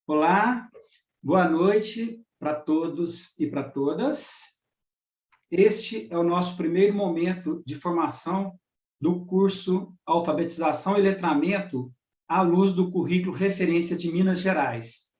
Olá, boa noite para todos e para todas. Este é o nosso primeiro momento de formação do curso Alfabetização e Letramento à luz do currículo Referência de Minas Gerais.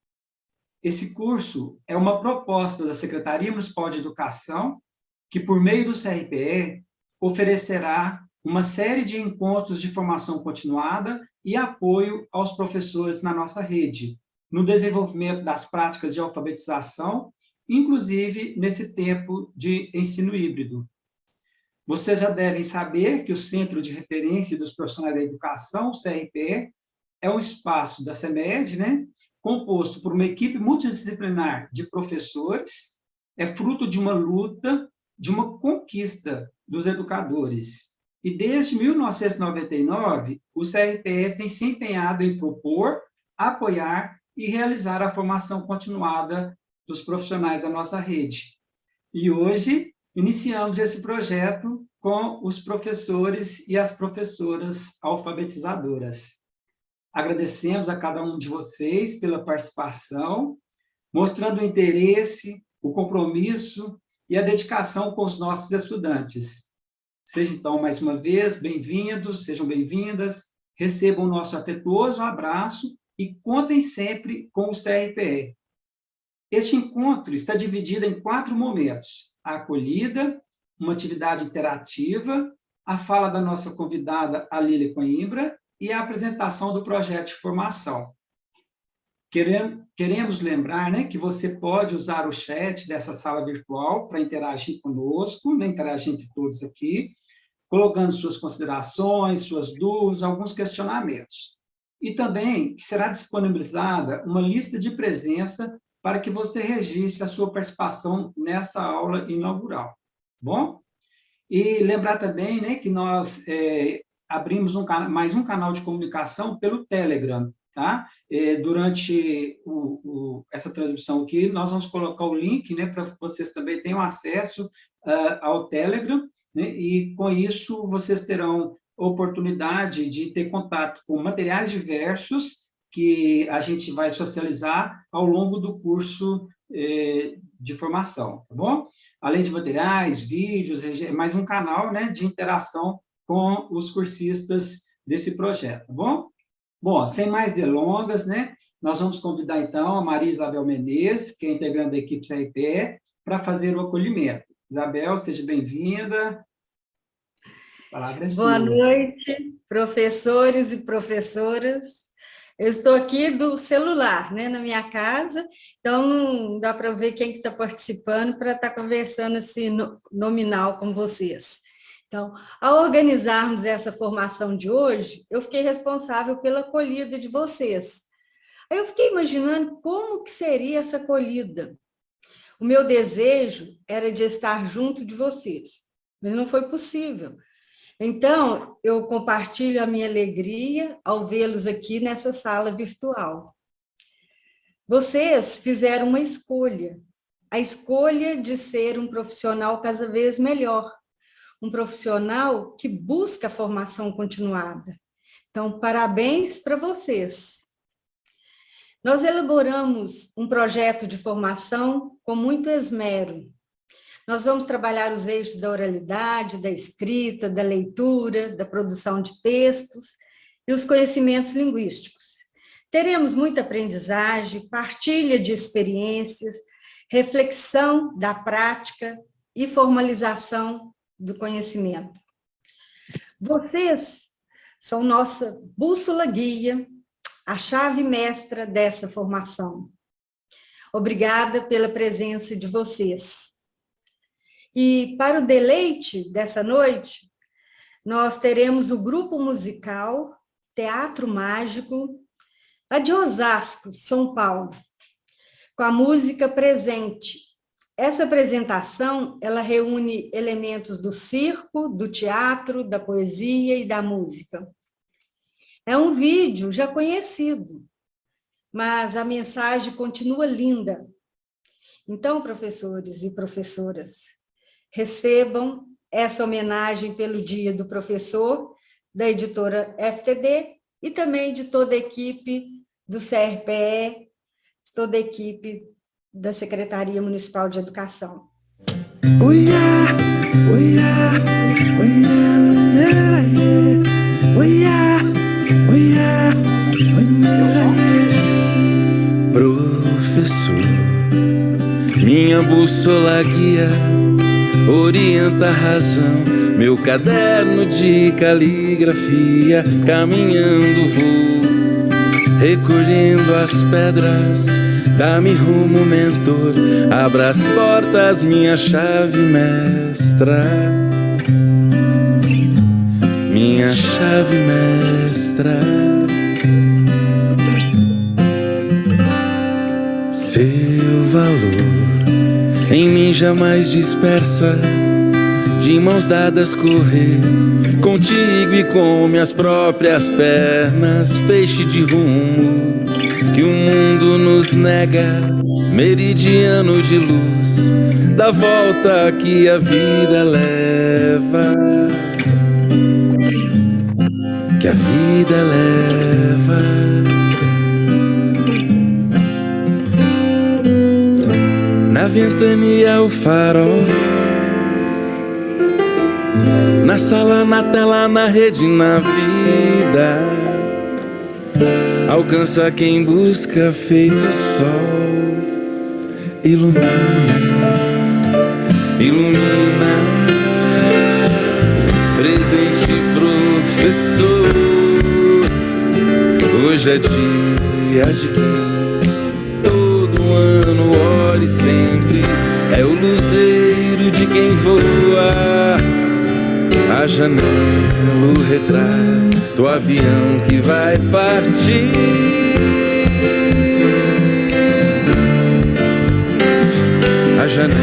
Esse curso é uma proposta da Secretaria Municipal de Educação, que, por meio do CRPE, oferecerá uma série de encontros de formação continuada e apoio aos professores na nossa rede, no desenvolvimento das práticas de alfabetização, inclusive nesse tempo de ensino híbrido. Vocês já devem saber que o Centro de Referência dos Profissionais da Educação, o CRPE, é um espaço da CEMED, composto por uma equipe multidisciplinar de professores, é fruto de uma luta, de uma conquista dos educadores. E desde 1999, o CRPE tem se empenhado em propor, apoiar e realizar a formação continuada dos profissionais da nossa rede. E hoje, iniciamos esse projeto com os professores e as professoras alfabetizadoras. Agradecemos a cada um de vocês pela participação, mostrando o interesse, o compromisso e a dedicação com os nossos estudantes. Sejam, então, mais uma vez, bem-vindos, sejam bem-vindas, recebam o nosso afetuoso abraço e contem sempre com o CRPE. Este encontro está dividido em 4 momentos: a acolhida, uma atividade interativa, a fala da nossa convidada, a Lília Coimbra, e a apresentação do projeto de formação. Queremos lembrar que você pode usar o chat dessa sala virtual para interagir conosco, interagir entre todos aqui, colocando suas considerações, suas dúvidas, alguns questionamentos. E também será disponibilizada uma lista de presença para que você registre a sua participação nessa aula inaugural. Bom? E lembrar também que nós abrimos mais um canal de comunicação pelo Telegram, tá? Durante essa transmissão aqui, nós vamos colocar o link, para que vocês também tenham acesso ao Telegram, e com isso vocês terão oportunidade de ter contato com materiais diversos que a gente vai socializar ao longo do curso de formação, tá bom? Além de materiais, vídeos, mais um canal de interação com os cursistas desse projeto, tá bom? Bom, sem mais delongas, nós vamos convidar, então, a Maria Isabel Menezes, que é integrante da equipe CRPE, para fazer o acolhimento. Isabel, seja bem-vinda. A palavra é sua. Boa noite, professores e professoras. Eu estou aqui do celular, na minha casa, então não dá para ver quem está participando para estar conversando assim, nominal com vocês. Então, ao organizarmos essa formação de hoje, eu fiquei responsável pela acolhida de vocês. Aí eu fiquei imaginando como que seria essa acolhida. O meu desejo era de estar junto de vocês, mas não foi possível. Então, eu compartilho a minha alegria ao vê-los aqui nessa sala virtual. Vocês fizeram uma escolha, a escolha de ser um profissional cada vez melhor, um profissional que busca a formação continuada. Então, parabéns para vocês. Nós elaboramos um projeto de formação com muito esmero. Nós vamos trabalhar os eixos da oralidade, da escrita, da leitura, da produção de textos e os conhecimentos linguísticos. Teremos muita aprendizagem, partilha de experiências, reflexão da prática e formalização do conhecimento. Vocês são nossa bússola guia, a chave mestra dessa formação. Obrigada pela presença de vocês. E para o deleite dessa noite, nós teremos o grupo musical Teatro Mágico, lá de Osasco, São Paulo, com a música Presente. Essa apresentação, ela reúne elementos do circo, do teatro, da poesia e da música. É um vídeo já conhecido, mas a mensagem continua linda. Então, professores e professoras, recebam essa homenagem pelo Dia do Professor, da editora FTD, e também de toda a equipe do CRPE, toda a equipe da Secretaria Municipal de Educação. Oiá, oiá, oiá, oiá, oiá, oiá. Professor, minha bússola guia, orienta a razão, meu caderno de caligrafia, caminhando vou, recolhendo as pedras, dá-me rumo, mentor, abra as portas, minha chave mestra, minha chave mestra. Seu valor em mim jamais dispersa, de mãos dadas correr contigo e com minhas próprias pernas, feixe de rumo que o mundo nos nega, meridiano de luz da volta que a vida leva, que a vida leva. Na ventania o farol, na sala, na tela, na rede, na vida, alcança quem busca feito sol. Ilumina, ilumina, presente professor. Hoje é dia de quem todo ano ora e sempre é o luzeiro de quem voa. A janela, o retrato, o avião que vai partir. A janela,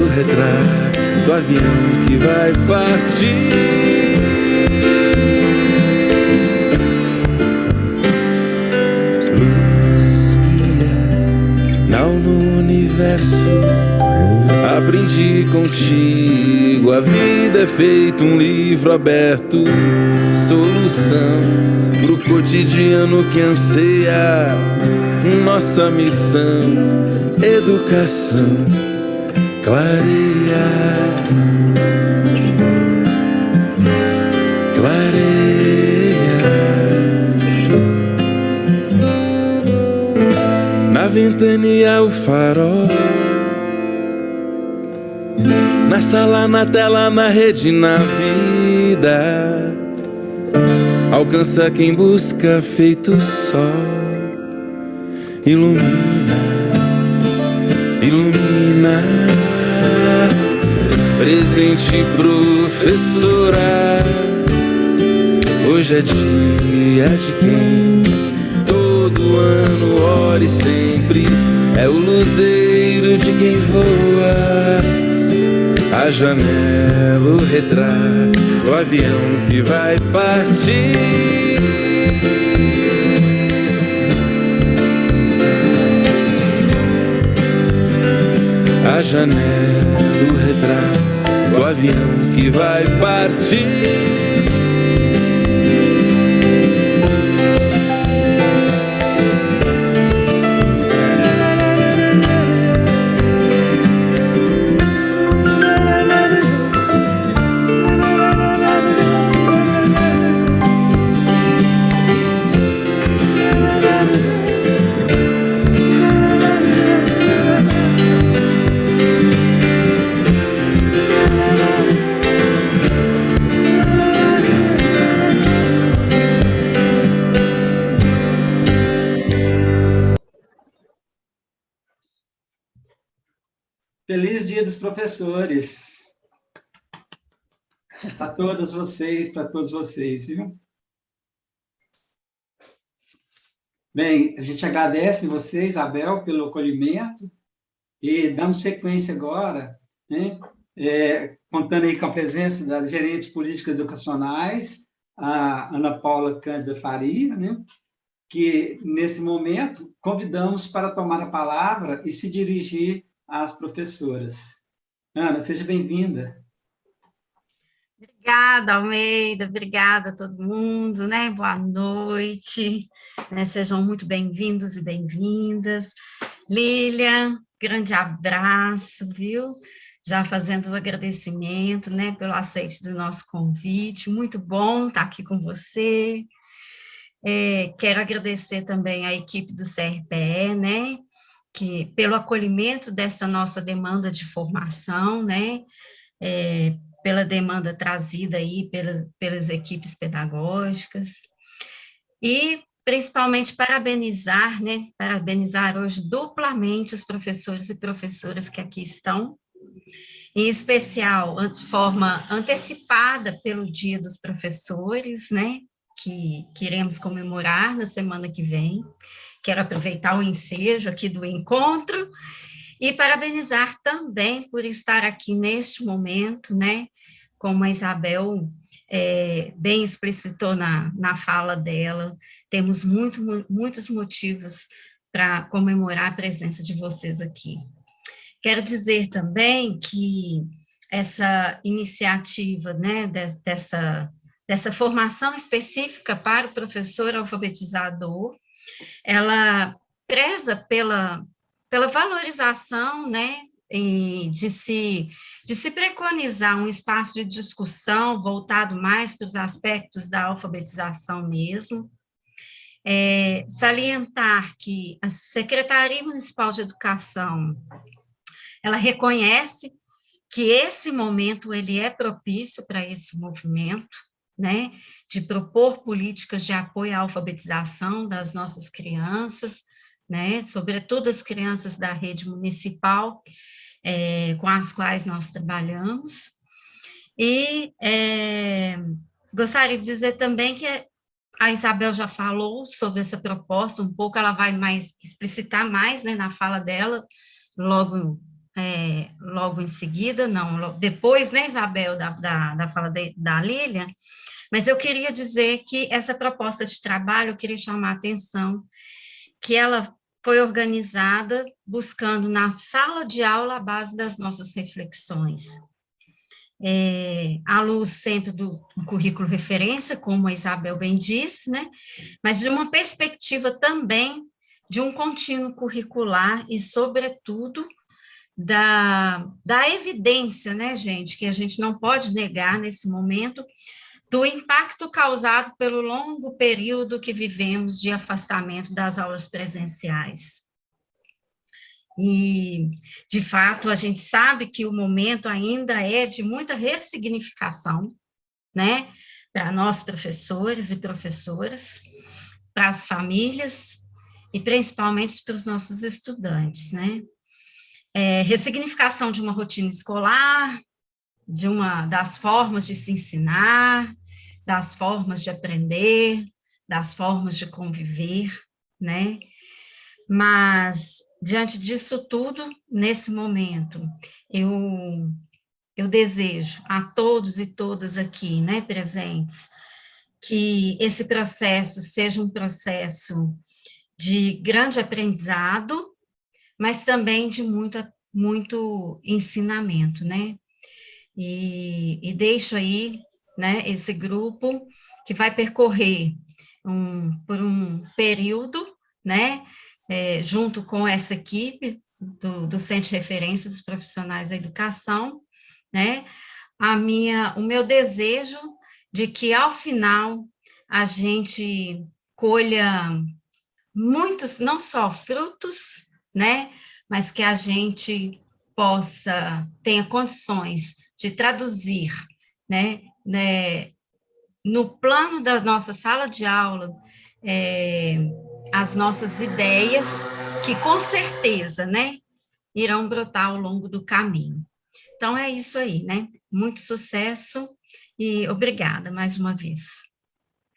o retrato, o avião que vai partir. Luz guia, não no universo. Aprendi contigo, a vida é feito um livro aberto, solução pro cotidiano que anseia, nossa missão, educação, clareia, clareia. Na ventania o farol, na sala, na tela, na rede, na vida, alcança quem busca feito sol. Ilumina, ilumina, presente professora. Hoje é dia de quem todo ano ora e sempre é o luzeiro de quem voa. A janela, o retrato, o avião que vai partir. A janela, o retrato, o avião que vai partir. Feliz Dia dos Professores para todas vocês, para todos vocês, viu? Bem, a gente agradece você, Isabel, pelo acolhimento e damos sequência agora, né? Contando aí com a presença da gerente de políticas educacionais, a Ana Paula Cândida Faria, né? Que, nesse momento, convidamos para tomar a palavra e se dirigir às professoras. Ana, seja bem-vinda. Obrigada, Almeida, obrigada a todo mundo, né? Boa noite, né? Sejam muito bem-vindos e bem-vindas. Lilian, grande abraço, viu? Já fazendo o agradecimento, né, pelo aceite do nosso convite, muito bom estar aqui com você. Quero agradecer também à equipe do CRPE, né, que pelo acolhimento dessa nossa demanda de formação, né, pela demanda trazida aí pelas equipes pedagógicas, e principalmente parabenizar, né, parabenizar hoje duplamente os professores e professoras que aqui estão, em especial, de forma antecipada pelo Dia dos Professores, né, que iremos comemorar na semana que vem. Quero aproveitar o ensejo aqui do encontro e parabenizar também por estar aqui neste momento, né, como a Isabel bem explicitou na fala dela, temos muitos motivos para comemorar a presença de vocês aqui. Quero dizer também que essa iniciativa, né, dessa formação específica para o professor alfabetizador, ela preza pela valorização, né, de se preconizar um espaço de discussão voltado mais para os aspectos da alfabetização mesmo, salientar que a Secretaria Municipal de Educação, ela reconhece que esse momento ele é propício para esse movimento, né, de propor políticas de apoio à alfabetização das nossas crianças, né, sobretudo as crianças da rede municipal, com as quais nós trabalhamos. E gostaria de dizer também que a Isabel já falou sobre essa proposta um pouco, ela vai explicitar mais, né, na fala dela, logo em seguida, não, depois, né, Isabel, da fala da Lilian, mas eu queria dizer que essa proposta de trabalho, eu queria chamar a atenção, que ela foi organizada buscando na sala de aula a base das nossas reflexões, à luz sempre do currículo referência, como a Isabel bem disse, né, mas de uma perspectiva também de um contínuo curricular e, sobretudo, da evidência, né, gente, que a gente não pode negar nesse momento, do impacto causado pelo longo período que vivemos de afastamento das aulas presenciais. E, de fato, a gente sabe que o momento ainda é de muita ressignificação, né, para nós professores e professoras, para as famílias e principalmente para os nossos estudantes, né. Ressignificação de uma rotina escolar, das formas de se ensinar, das formas de aprender, das formas de conviver, né? Mas, diante disso tudo, nesse momento, eu desejo a todos e todas aqui, né, presentes, que esse processo seja um processo de grande aprendizado, mas também de muito ensinamento, né? E deixo aí, né, esse grupo que vai percorrer por um período, né, junto com essa equipe do Centro de Referência dos Profissionais da Educação, né, o meu desejo de que, ao final, a gente colha muitos, não só frutos, né, mas que a gente tenha condições de traduzir, né, no plano da nossa sala de aula, as nossas ideias, que com certeza, né, irão brotar ao longo do caminho. Então, é isso aí, né, muito sucesso e obrigada mais uma vez.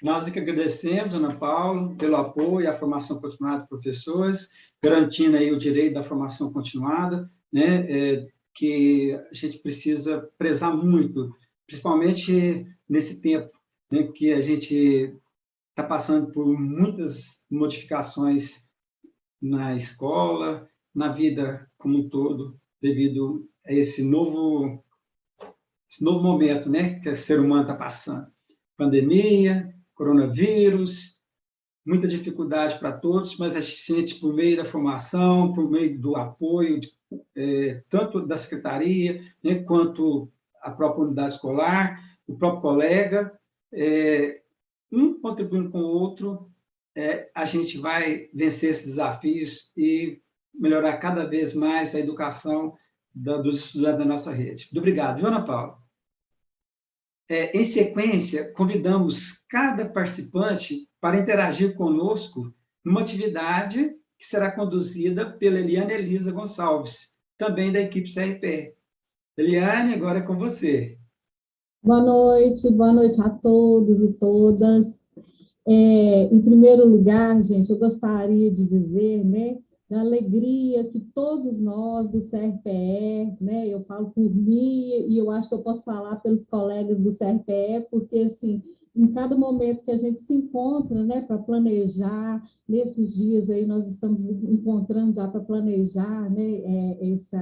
Nós é que agradecemos, Ana Paula, pelo apoio à formação continuada de professores, garantindo aí o direito da formação continuada, né, que a gente precisa prezar muito, principalmente nesse tempo, né, que a gente está passando por muitas modificações na escola, na vida como um todo, devido a esse novo esse novo momento, né, que o ser humano está passando. Pandemia, coronavírus, muita dificuldade para todos, mas a gente sente por meio da formação, por meio do apoio, tanto da secretaria, né, quanto a própria unidade escolar, o próprio colega, um contribuindo com o outro, a gente vai vencer esses desafios e melhorar cada vez mais a educação dos estudantes da nossa rede. Muito obrigado, viu, Ana Paula? Em sequência, convidamos cada participante para interagir conosco numa atividade que será conduzida pela Eliane Elisa Gonçalves, também da equipe CRPE. Eliane, agora é com você. Boa noite a todos e todas. Em primeiro lugar, gente, eu gostaria de dizer, né, da alegria que todos nós do CRPE, né, eu falo por mim e eu acho que eu posso falar pelos colegas do CRPE, porque, assim, em cada momento que a gente se encontra, né, para planejar, nesses dias aí nós estamos encontrando já para planejar, né,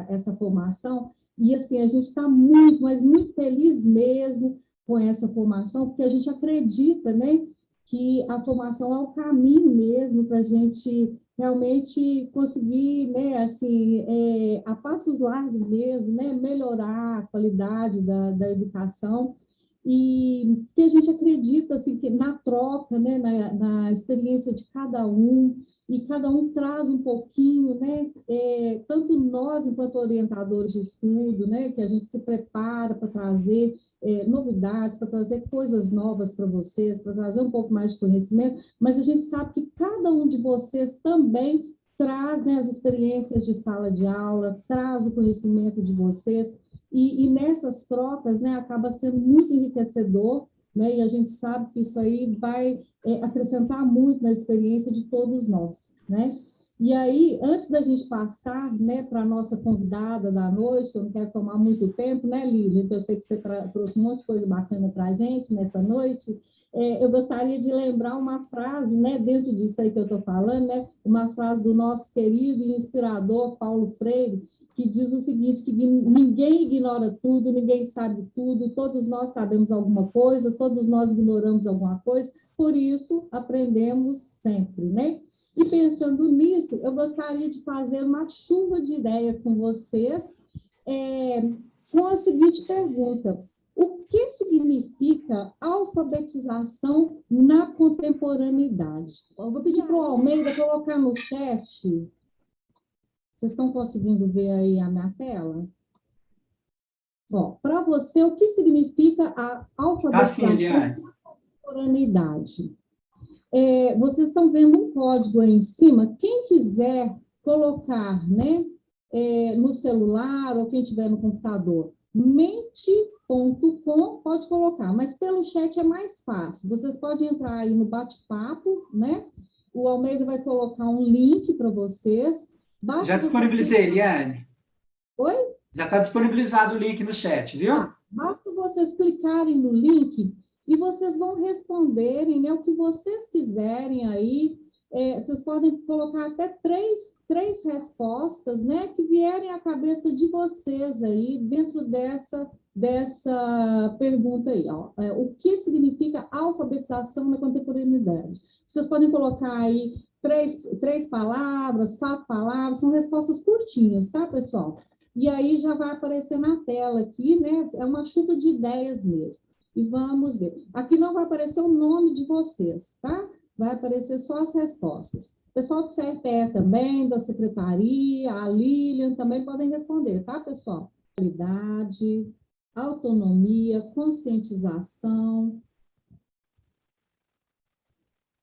essa formação, e, assim, a gente está muito, mas muito feliz mesmo com essa formação, porque a gente acredita, né, que a formação é o caminho mesmo para a gente realmente conseguir, né, assim, a passos largos mesmo, né, melhorar a qualidade da educação, e que a gente acredita, assim, que na troca, né, na experiência de cada um, e cada um traz um pouquinho, né, tanto nós, enquanto orientadores de estudo, né, que a gente se prepara para trazer novidades, para trazer coisas novas para vocês, para trazer um pouco mais de conhecimento, mas a gente sabe que cada um de vocês também traz, né, as experiências de sala de aula, traz o conhecimento de vocês, e nessas trocas, né, acaba sendo muito enriquecedor, né, e a gente sabe que isso aí vai acrescentar muito na experiência de todos nós, né? E aí, antes da gente passar, né, para a nossa convidada da noite, que eu não quero tomar muito tempo, né, Lília? Então, eu sei que você trouxe um monte de coisa bacana para a gente nessa noite. Eu gostaria de lembrar uma frase, né, dentro disso aí que eu estou falando, né, uma frase do nosso querido e inspirador Paulo Freire, que diz o seguinte, que ninguém ignora tudo, ninguém sabe tudo, todos nós sabemos alguma coisa, todos nós ignoramos alguma coisa, por isso aprendemos sempre, né? E pensando nisso, eu gostaria de fazer uma chuva de ideias com vocês, com a seguinte pergunta: o que significa alfabetização na contemporaneidade? Eu vou pedir para o Almeida colocar no chat. Vocês estão conseguindo ver aí a minha tela? Para você, o que significa a alfabetização na contemporaneidade? Vocês estão vendo um código aí em cima. Quem quiser colocar, né, no celular ou quem tiver no computador, mente.com, pode colocar, mas pelo chat é mais fácil. Vocês podem entrar aí no bate-papo, né? O Almeida vai colocar um link para vocês. Já disponibilizei, Eliane. Oi? Já está disponibilizado o link no chat, viu? Basta vocês clicarem no link e vocês vão responderem, né, o que vocês quiserem aí. Vocês podem colocar até três respostas, né, que vierem à cabeça de vocês aí, dentro dessa pergunta aí. Ó. O que significa alfabetização na contemporaneidade? Vocês podem colocar aí três palavras, 4 palavras, são respostas curtinhas, tá, pessoal? E aí já vai aparecer na tela aqui, né? É uma chuva de ideias mesmo. E vamos ver. Aqui não vai aparecer o nome de vocês, tá? Vai aparecer só as respostas. O pessoal do CRPE também, da secretaria, a Lilian, também podem responder, tá, pessoal? Qualidade, autonomia, conscientização,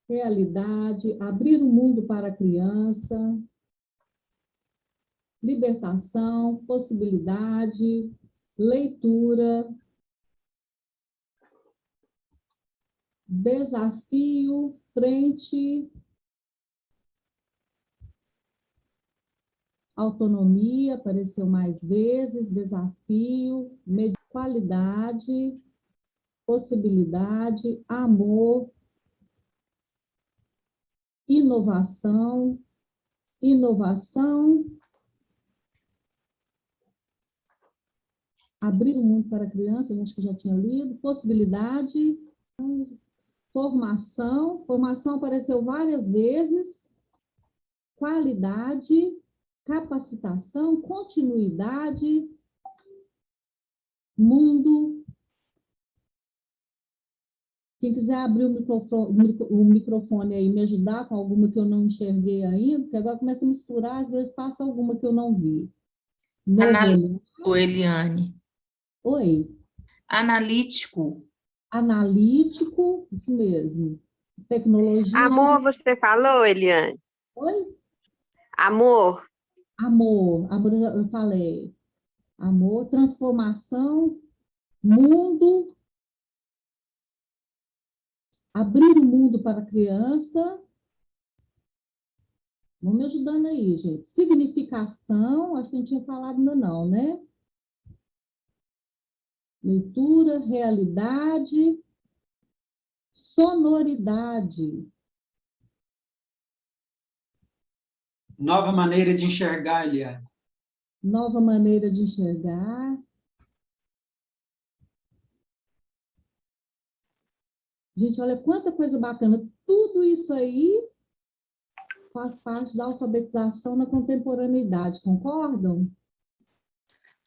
realidade, abrir o mundo para a criança, libertação, possibilidade, leitura, desafio, frente, autonomia, apareceu mais vezes, desafio, qualidade, possibilidade, amor, inovação, Abrir o mundo para a criança, eu acho que já tinha lido. Possibilidade, formação. Formação apareceu várias vezes. Qualidade, capacitação, continuidade, mundo. Quem quiser abrir o microfone aí, me ajudar com alguma que eu não enxerguei ainda, porque agora começa a misturar, às vezes passa alguma que eu não vi. Analítico, Eliane. Oi. Analítico. Analítico, isso mesmo. Tecnologia. Amor, você falou, Eliane? Oi? Amor. Amor, eu falei. Amor, transformação, mundo, abrir o mundo para a criança. Vamos me ajudando aí, gente. Significação, acho que a gente tinha falado ainda não, né? Leitura, realidade, sonoridade. Nova maneira de enxergar, Eliane. Nova maneira de enxergar. Gente, olha quanta coisa bacana. Tudo isso aí faz parte da alfabetização na contemporaneidade, concordam?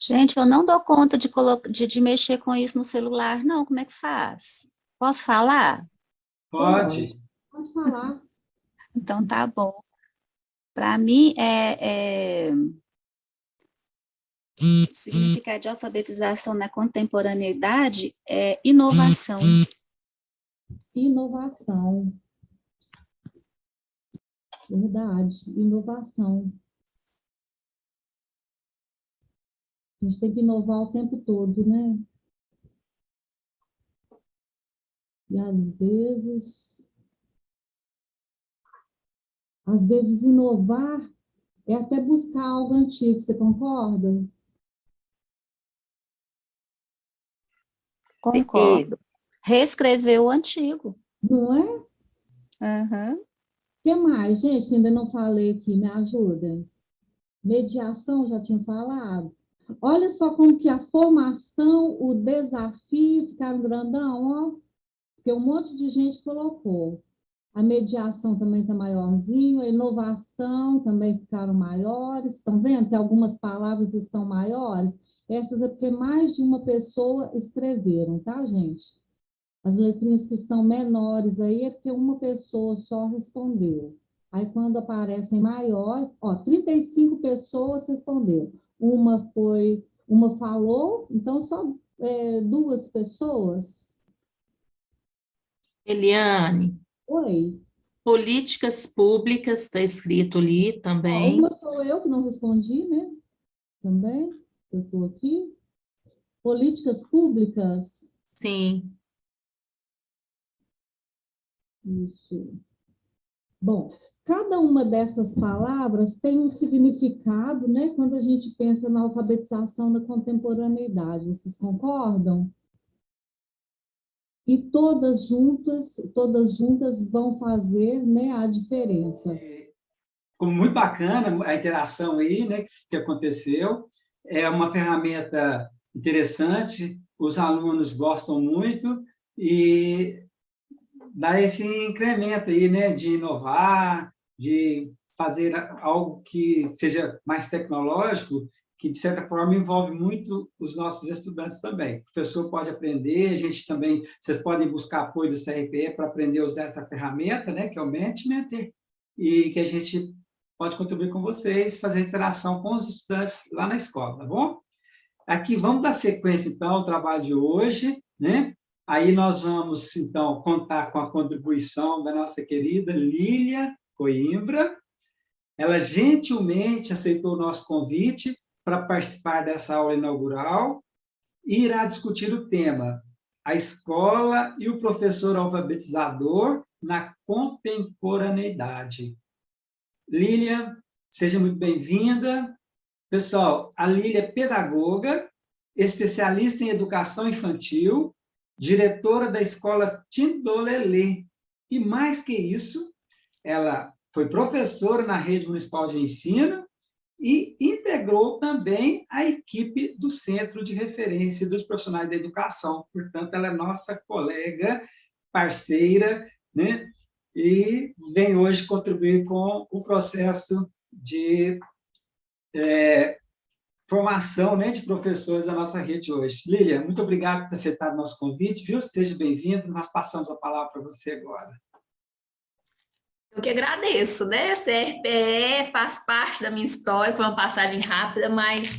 Gente, eu não dou conta de mexer com isso no celular, não. Como é que faz? Posso falar? Pode. Pode falar. Então, tá bom. Para mim, significado de alfabetização na contemporaneidade é inovação. Inovação. Verdade, inovação. A gente tem que inovar o tempo todo, né? E às vezes inovar é até buscar algo antigo, você concorda? Concordo. Reescrever o antigo. Não é? Uhum. O que mais, gente, que ainda não falei aqui, me ajuda? Mediação, já tinha falado. Olha só como que a formação, o desafio ficaram grandão, ó. Porque um monte de gente colocou. A mediação também está maiorzinho, a inovação também ficaram maiores. Estão vendo que algumas palavras estão maiores? Essas é porque mais de uma pessoa escreveram, tá, gente? As letrinhas que estão menores aí é porque uma pessoa só respondeu. Aí, quando aparecem maiores, ó, 35 pessoas responderam. Uma falou, então só 2 pessoas. Eliane. Oi. Políticas públicas, está escrito ali também. Uma sou eu que não respondi, né? Também, eu estou aqui. Políticas públicas. Sim. Isso. Bom, cada uma dessas palavras tem um significado, né? Quando a gente pensa na alfabetização da contemporaneidade, vocês concordam? E todas juntas vão fazer, né, a diferença. Ficou muito bacana a interação aí, né, que aconteceu. É uma ferramenta interessante, os alunos gostam muito e dá esse incremento aí, né, de inovar, de fazer algo que seja mais tecnológico, que, de certa forma, envolve muito os nossos estudantes também. O professor pode aprender, a gente também, vocês podem buscar apoio do CRPE para aprender a usar essa ferramenta, né, que é o Mentimeter, e que a gente pode contribuir com vocês, fazer interação com os estudantes lá na escola, tá bom? Aqui, vamos dar sequência, então, ao trabalho de hoje, né? Aí nós vamos, então, contar com a contribuição da nossa querida Lília Coimbra. Ela gentilmente aceitou o nosso convite para participar dessa aula inaugural e irá discutir o tema A Escola e o Professor Alfabetizador na Contemporaneidade. Lília, seja muito bem-vinda. Pessoal, a Lília é pedagoga, especialista em educação infantil, diretora da escola Tindolelê. E, mais que isso, ela foi professora na Rede Municipal de Ensino e integrou também a equipe do Centro de Referência dos Profissionais da Educação. Portanto, ela é nossa colega, parceira, né? E vem hoje contribuir com o processo de formação, né, de professores da nossa rede hoje. Lília, muito obrigado por ter aceitado o nosso convite, viu? Seja bem-vindo, nós passamos a palavra para você agora. Eu que agradeço, né? CRPE faz parte da minha história, foi uma passagem rápida, mas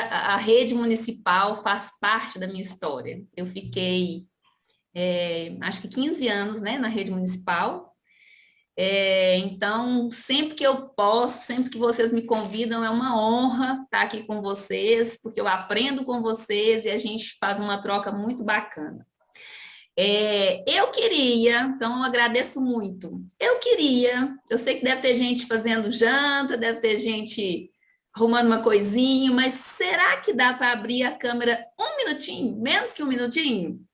a rede municipal faz parte da minha história. Eu fiquei, acho que 15 anos, né, na rede municipal. Então, sempre que eu posso, sempre que vocês me convidam, é uma honra estar aqui com vocês, porque eu aprendo com vocês e a gente faz uma troca muito bacana. Eu queria, então eu agradeço muito, eu sei que deve ter gente fazendo janta, deve ter gente arrumando uma coisinha, mas será que dá para abrir a câmera um minutinho, menos que um minutinho?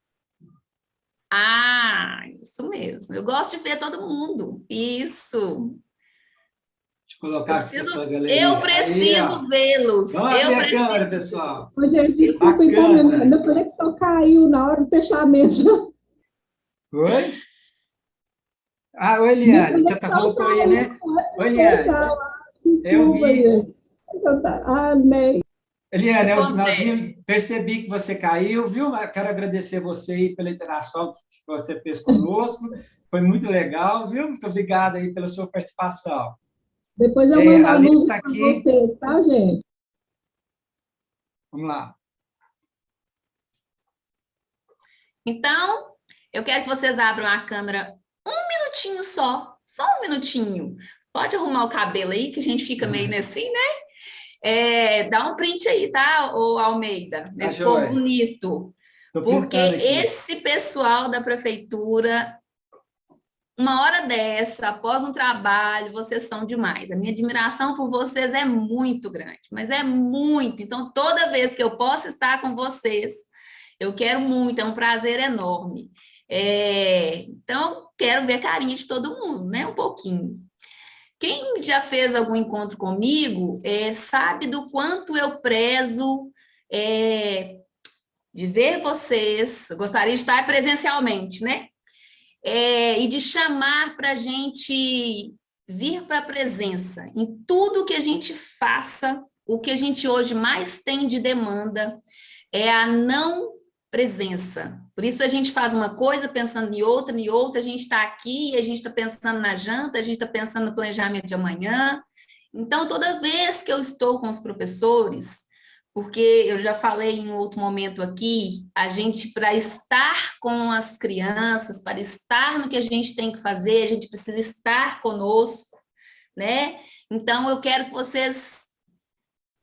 Ah, isso mesmo, eu gosto de ver todo mundo, isso. Deixa eu colocar aqui a sua galeria. Eu preciso vê-los. Vamos abrir a câmera, pessoal. Ô, gente, desculpa, então, meu conexão caiu na hora do fechamento. Oi? Ah, oi, Eliane, você voltou aí, né? Oi, Eliane. Eu vi. Amém. Eliane, percebi que você caiu, viu? Quero agradecer você aí pela interação que você fez conosco. Foi muito legal, viu? Muito obrigado aí pela sua participação. Depois eu mando a luz para vocês, tá, gente? Vamos lá. Então, eu quero que vocês abram a câmera um minutinho só um minutinho. Pode arrumar o cabelo aí, que a gente fica meio assim, né? Dá um print aí, tá, ô Almeida? Nesse povo bonito. Porque esse pessoal da prefeitura, uma hora dessa, após um trabalho, vocês são demais. A minha admiração por vocês é muito grande, mas é muito. Então, toda vez que eu posso estar com vocês, eu quero muito, é um prazer enorme. Então, quero ver a carinha de todo mundo, né? Um pouquinho. Quem já fez algum encontro comigo sabe do quanto eu prezo de ver vocês. Gostaria de estar presencialmente, né? E de chamar para a gente vir para a presença. Em tudo que a gente faça, o que a gente hoje mais tem de demanda é a não presença. Por isso a gente faz uma coisa pensando em outra, a gente está aqui, a gente está pensando na janta, a gente está pensando no planejamento de amanhã. Então, toda vez que eu estou com os professores, porque eu já falei em outro momento aqui, a gente, para estar com as crianças, para estar no que a gente tem que fazer, a gente precisa estar conosco, né? Então, eu quero que vocês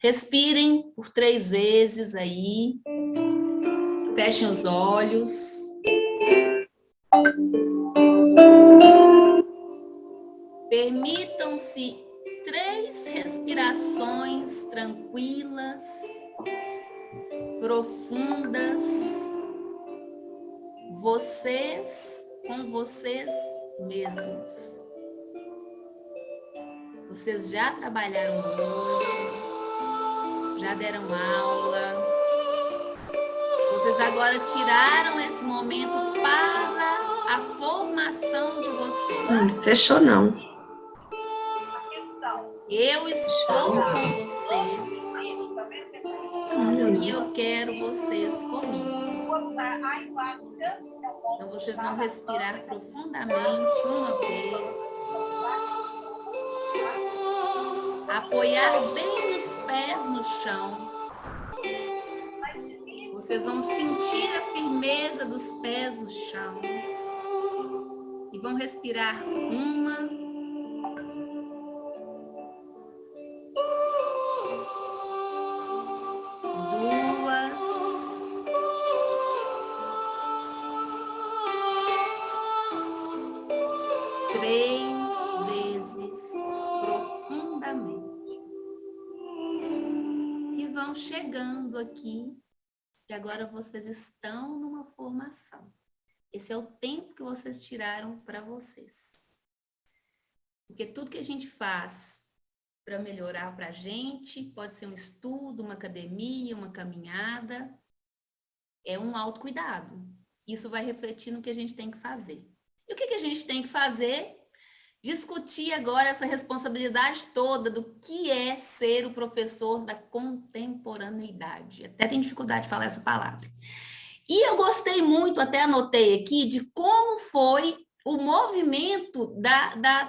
respirem por 3 vezes aí, fechem os olhos. Permitam-se 3 respirações tranquilas, profundas, vocês com vocês mesmos. Vocês já trabalharam hoje, já deram aula, vocês agora tiraram esse momento para a formação de vocês. Fechou não. Eu estou com vocês e eu quero vocês comigo. Então, vocês vão respirar profundamente uma vez. Apoiar bem os pés no chão. Vocês vão sentir a firmeza dos pés no chão. E vão respirar uma, 3 vezes profundamente. E vão chegando aqui, e agora vocês estão numa formação. Esse é o tempo que vocês tiraram para vocês. Porque tudo que a gente faz para melhorar para a gente, pode ser um estudo, uma academia, uma caminhada, é um autocuidado. Isso vai refletir no que a gente tem que fazer. E o que a gente tem que fazer? Discutir agora essa responsabilidade toda do que é ser o professor da contemporaneidade. Até tenho dificuldade de falar essa palavra. E eu gostei muito, até anotei aqui, de como foi o movimento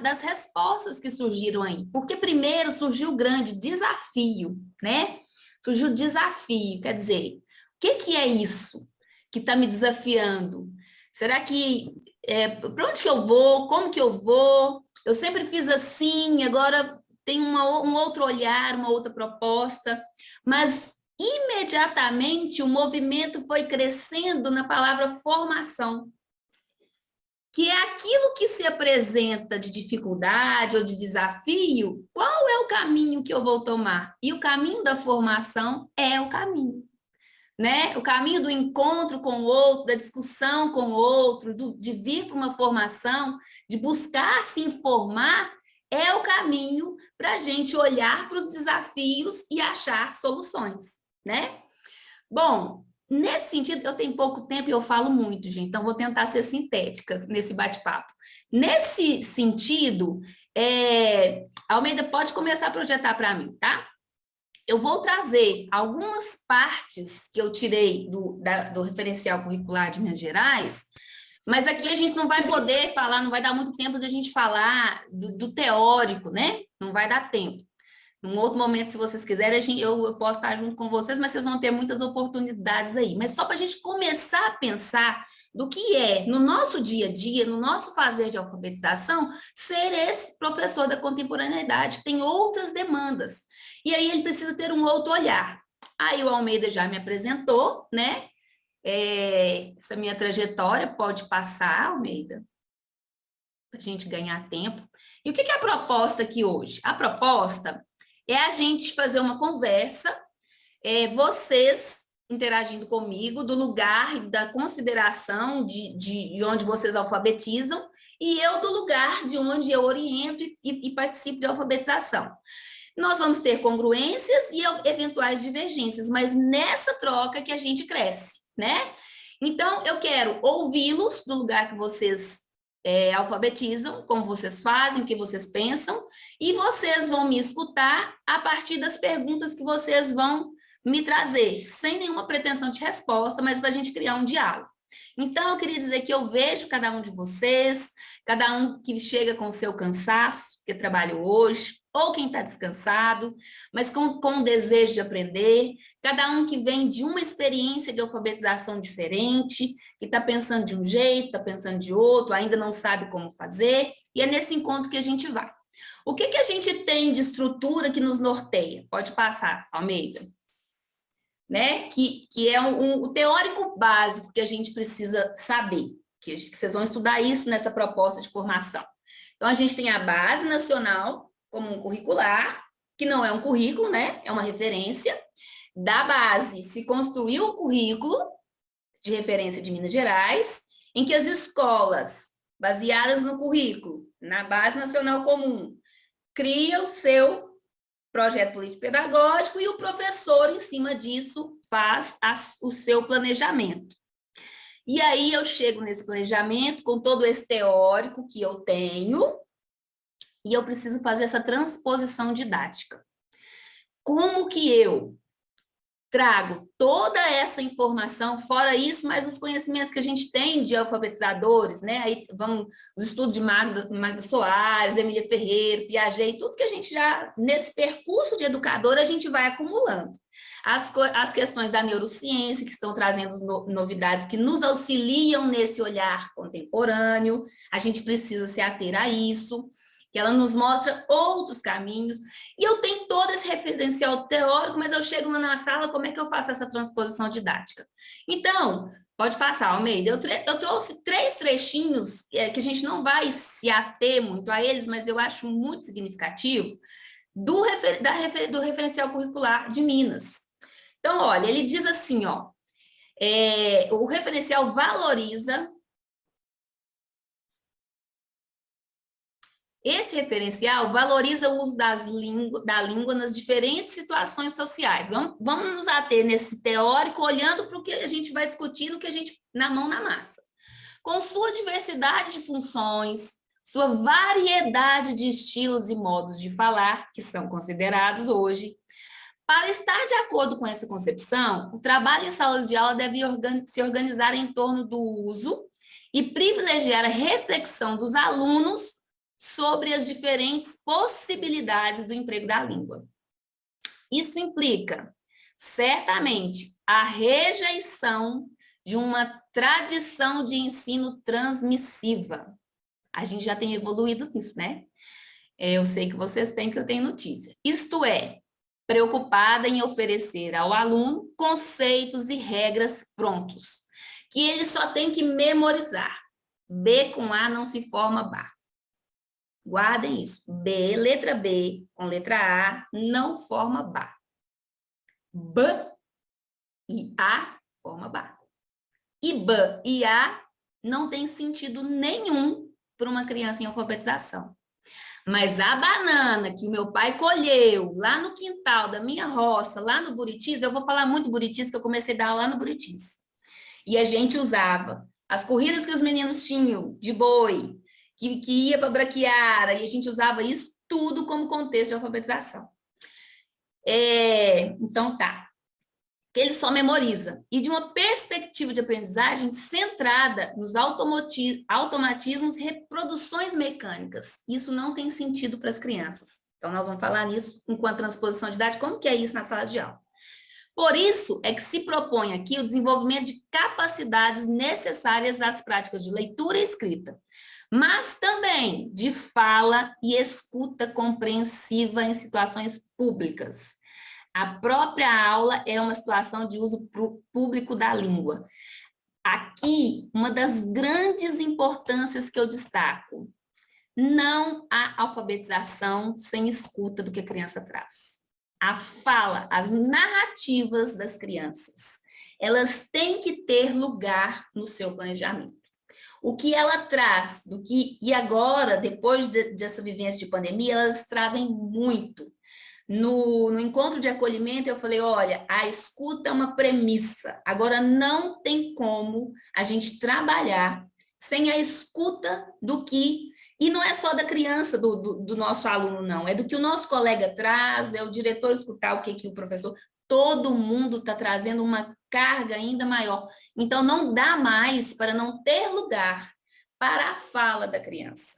das respostas que surgiram aí. Porque primeiro surgiu o grande desafio, né? Surgiu o desafio, quer dizer, o que é isso que está me desafiando? Será que, para onde que eu vou? Como que eu vou? Eu sempre fiz assim, agora tem um outro olhar, uma outra proposta, mas imediatamente o movimento foi crescendo na palavra formação, que é aquilo que se apresenta de dificuldade ou de desafio, qual é o caminho que eu vou tomar? E o caminho da formação é o caminho, né? O caminho do encontro com o outro, da discussão com o outro, de vir para uma formação, de buscar se informar, é o caminho para a gente olhar para os desafios e achar soluções, né? Bom, nesse sentido, eu tenho pouco tempo e eu falo muito, gente, então vou tentar ser sintética nesse bate-papo. Nesse sentido, Almeida, pode começar a projetar para mim, tá? Eu vou trazer algumas partes que eu tirei do referencial curricular de Minas Gerais, mas aqui a gente não vai poder falar, não vai dar muito tempo de a gente falar do teórico, né? Não vai dar tempo. Num outro momento, se vocês quiserem, eu posso estar junto com vocês, mas vocês vão ter muitas oportunidades aí. Mas só para a gente começar a pensar do que é, no nosso dia a dia, no nosso fazer de alfabetização, ser esse professor da contemporaneidade, que tem outras demandas. E aí ele precisa ter um outro olhar. Aí o Almeida já me apresentou, né? Essa minha trajetória pode passar, Almeida, para a gente ganhar tempo. E o que é a proposta aqui hoje? A proposta é a gente fazer uma conversa, vocês interagindo comigo, do lugar da consideração de onde vocês alfabetizam, e eu do lugar de onde eu oriento e participo de alfabetização. Nós vamos ter congruências e eventuais divergências, mas nessa troca que a gente cresce, né? Então, eu quero ouvi-los do lugar que vocês alfabetizam, como vocês fazem, o que vocês pensam, e vocês vão me escutar a partir das perguntas que vocês vão me trazer, sem nenhuma pretensão de resposta, mas para a gente criar um diálogo. Então, eu queria dizer que eu vejo cada um de vocês, cada um que chega com o seu cansaço, que trabalha hoje, ou quem está descansado, mas com o desejo de aprender, cada um que vem de uma experiência de alfabetização diferente, que está pensando de um jeito, está pensando de outro, ainda não sabe como fazer, e é nesse encontro que a gente vai. O que a gente tem de estrutura que nos norteia? Pode passar, Almeida. Né? Que é o teórico básico que a gente precisa saber, que vocês vão estudar isso nessa proposta de formação. Então, a gente tem a base nacional, como um curricular, que não é um currículo, né? É uma referência. Da base se construiu um currículo de referência de Minas Gerais, em que as escolas, baseadas no currículo, na base nacional comum, criam o seu projeto político-pedagógico e o professor, em cima disso, faz o seu planejamento. E aí eu chego nesse planejamento com todo esse teórico que eu tenho, e eu preciso fazer essa transposição didática. Como que eu trago toda essa informação, fora isso, mais os conhecimentos que a gente tem de alfabetizadores, né? Aí vamos, os estudos de Magda Soares, Emília Ferreira, Piaget, tudo que a gente já, nesse percurso de educador, a gente vai acumulando. As questões da neurociência, que estão trazendo novidades que nos auxiliam nesse olhar contemporâneo, a gente precisa se ater a isso, que ela nos mostra outros caminhos, e eu tenho todo esse referencial teórico, mas eu chego lá na sala, como é que eu faço essa transposição didática? Então, pode passar, Almeida, eu trouxe 3 trechinhos, que a gente não vai se ater muito a eles, mas eu acho muito significativo, do referencial curricular de Minas. Então, olha, ele diz assim, ó, o referencial valoriza Esse referencial valoriza o uso da língua nas diferentes situações sociais. Vamos nos ater nesse teórico, olhando para o que a gente vai discutir no que a gente na mão na massa. Com sua diversidade de funções, sua variedade de estilos e modos de falar, que são considerados hoje, para estar de acordo com essa concepção, o trabalho em sala de aula deve se organizar em torno do uso e privilegiar a reflexão dos alunos sobre as diferentes possibilidades do emprego da língua. Isso implica, certamente, a rejeição de uma tradição de ensino transmissiva. A gente já tem evoluído nisso, né? Eu sei que vocês têm, que eu tenho notícia. Isto é, preocupada em oferecer ao aluno conceitos e regras prontos, que ele só tem que memorizar. B com A não se forma BA. Guardem isso. B, letra B com letra A não forma BA. B e A forma BA. E B e A não tem sentido nenhum para uma criança em alfabetização. Mas a banana que o meu pai colheu lá no quintal da minha roça, lá no Buritis, eu vou falar muito Buritis, que eu comecei a dar lá no Buritis. E a gente usava as corridas que os meninos tinham de boi, que ia para Braquiara, e a gente usava isso tudo como contexto de alfabetização. Então, tá. Que ele só memoriza. E de uma perspectiva de aprendizagem centrada nos automatismos e reproduções mecânicas. Isso não tem sentido para as crianças. Então, nós vamos falar nisso enquanto transposição didática, como que é isso na sala de aula. Por isso é que se propõe aqui o desenvolvimento de capacidades necessárias às práticas de leitura e escrita, mas também de fala e escuta compreensiva em situações públicas. A própria aula é uma situação de uso público da língua. Aqui, uma das grandes importâncias que eu destaco: não há alfabetização sem escuta do que a criança traz. A fala, as narrativas das crianças, elas têm que ter lugar no seu planejamento. O que ela traz, e agora, depois dessa vivência de pandemia, elas trazem muito. No encontro de acolhimento, eu falei, olha, a escuta é uma premissa. Agora, não tem como a gente trabalhar sem a escuta do que... E não é só da criança, do nosso aluno, não. É do que o nosso colega traz, é o diretor escutar o que o professor... Todo mundo está trazendo uma carga ainda maior. Então, não dá mais para não ter lugar para a fala da criança.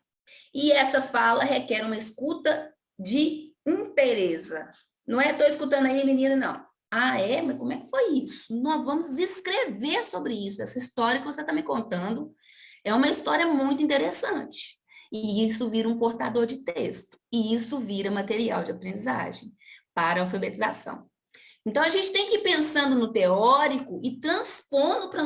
E essa fala requer uma escuta de inteireza. Não é, estou escutando aí, menina, não. Ah, é? Mas como é que foi isso? Nós vamos escrever sobre isso. Essa história que você está me contando é uma história muito interessante. E isso vira um portador de texto. E isso vira material de aprendizagem para a alfabetização. Então, a gente tem que ir pensando no teórico e transpondo para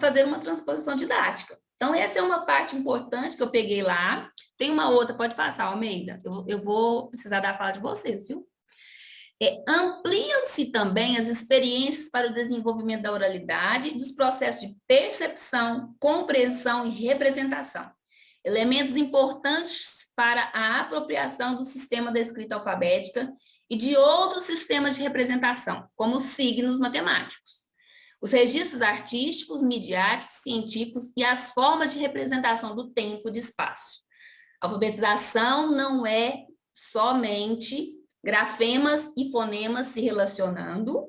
fazer uma transposição didática. Então, essa é uma parte importante que eu peguei lá. Tem uma outra, pode passar, Almeida. Eu vou precisar da fala de vocês, viu? Ampliam-se também as experiências para o desenvolvimento da oralidade, dos processos de percepção, compreensão e representação. Elementos importantes para a apropriação do sistema da escrita alfabética e de outros sistemas de representação, como os signos matemáticos. Os registros artísticos, midiáticos, científicos e as formas de representação do tempo e de espaço. A alfabetização não é somente grafemas e fonemas se relacionando,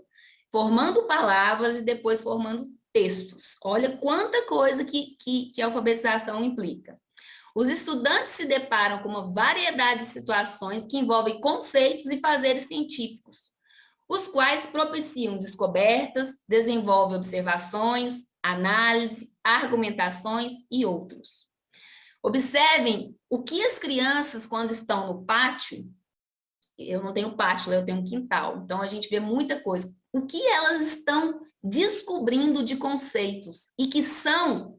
formando palavras e depois formando textos. Olha quanta coisa que a alfabetização implica. Os estudantes se deparam com uma variedade de situações que envolvem conceitos e fazeres científicos, os quais propiciam descobertas, desenvolvem observações, análise, argumentações e outros. Observem o que as crianças, quando estão no pátio, eu não tenho pátio, eu tenho um quintal, então a gente vê muita coisa, o que elas estão descobrindo de conceitos e que são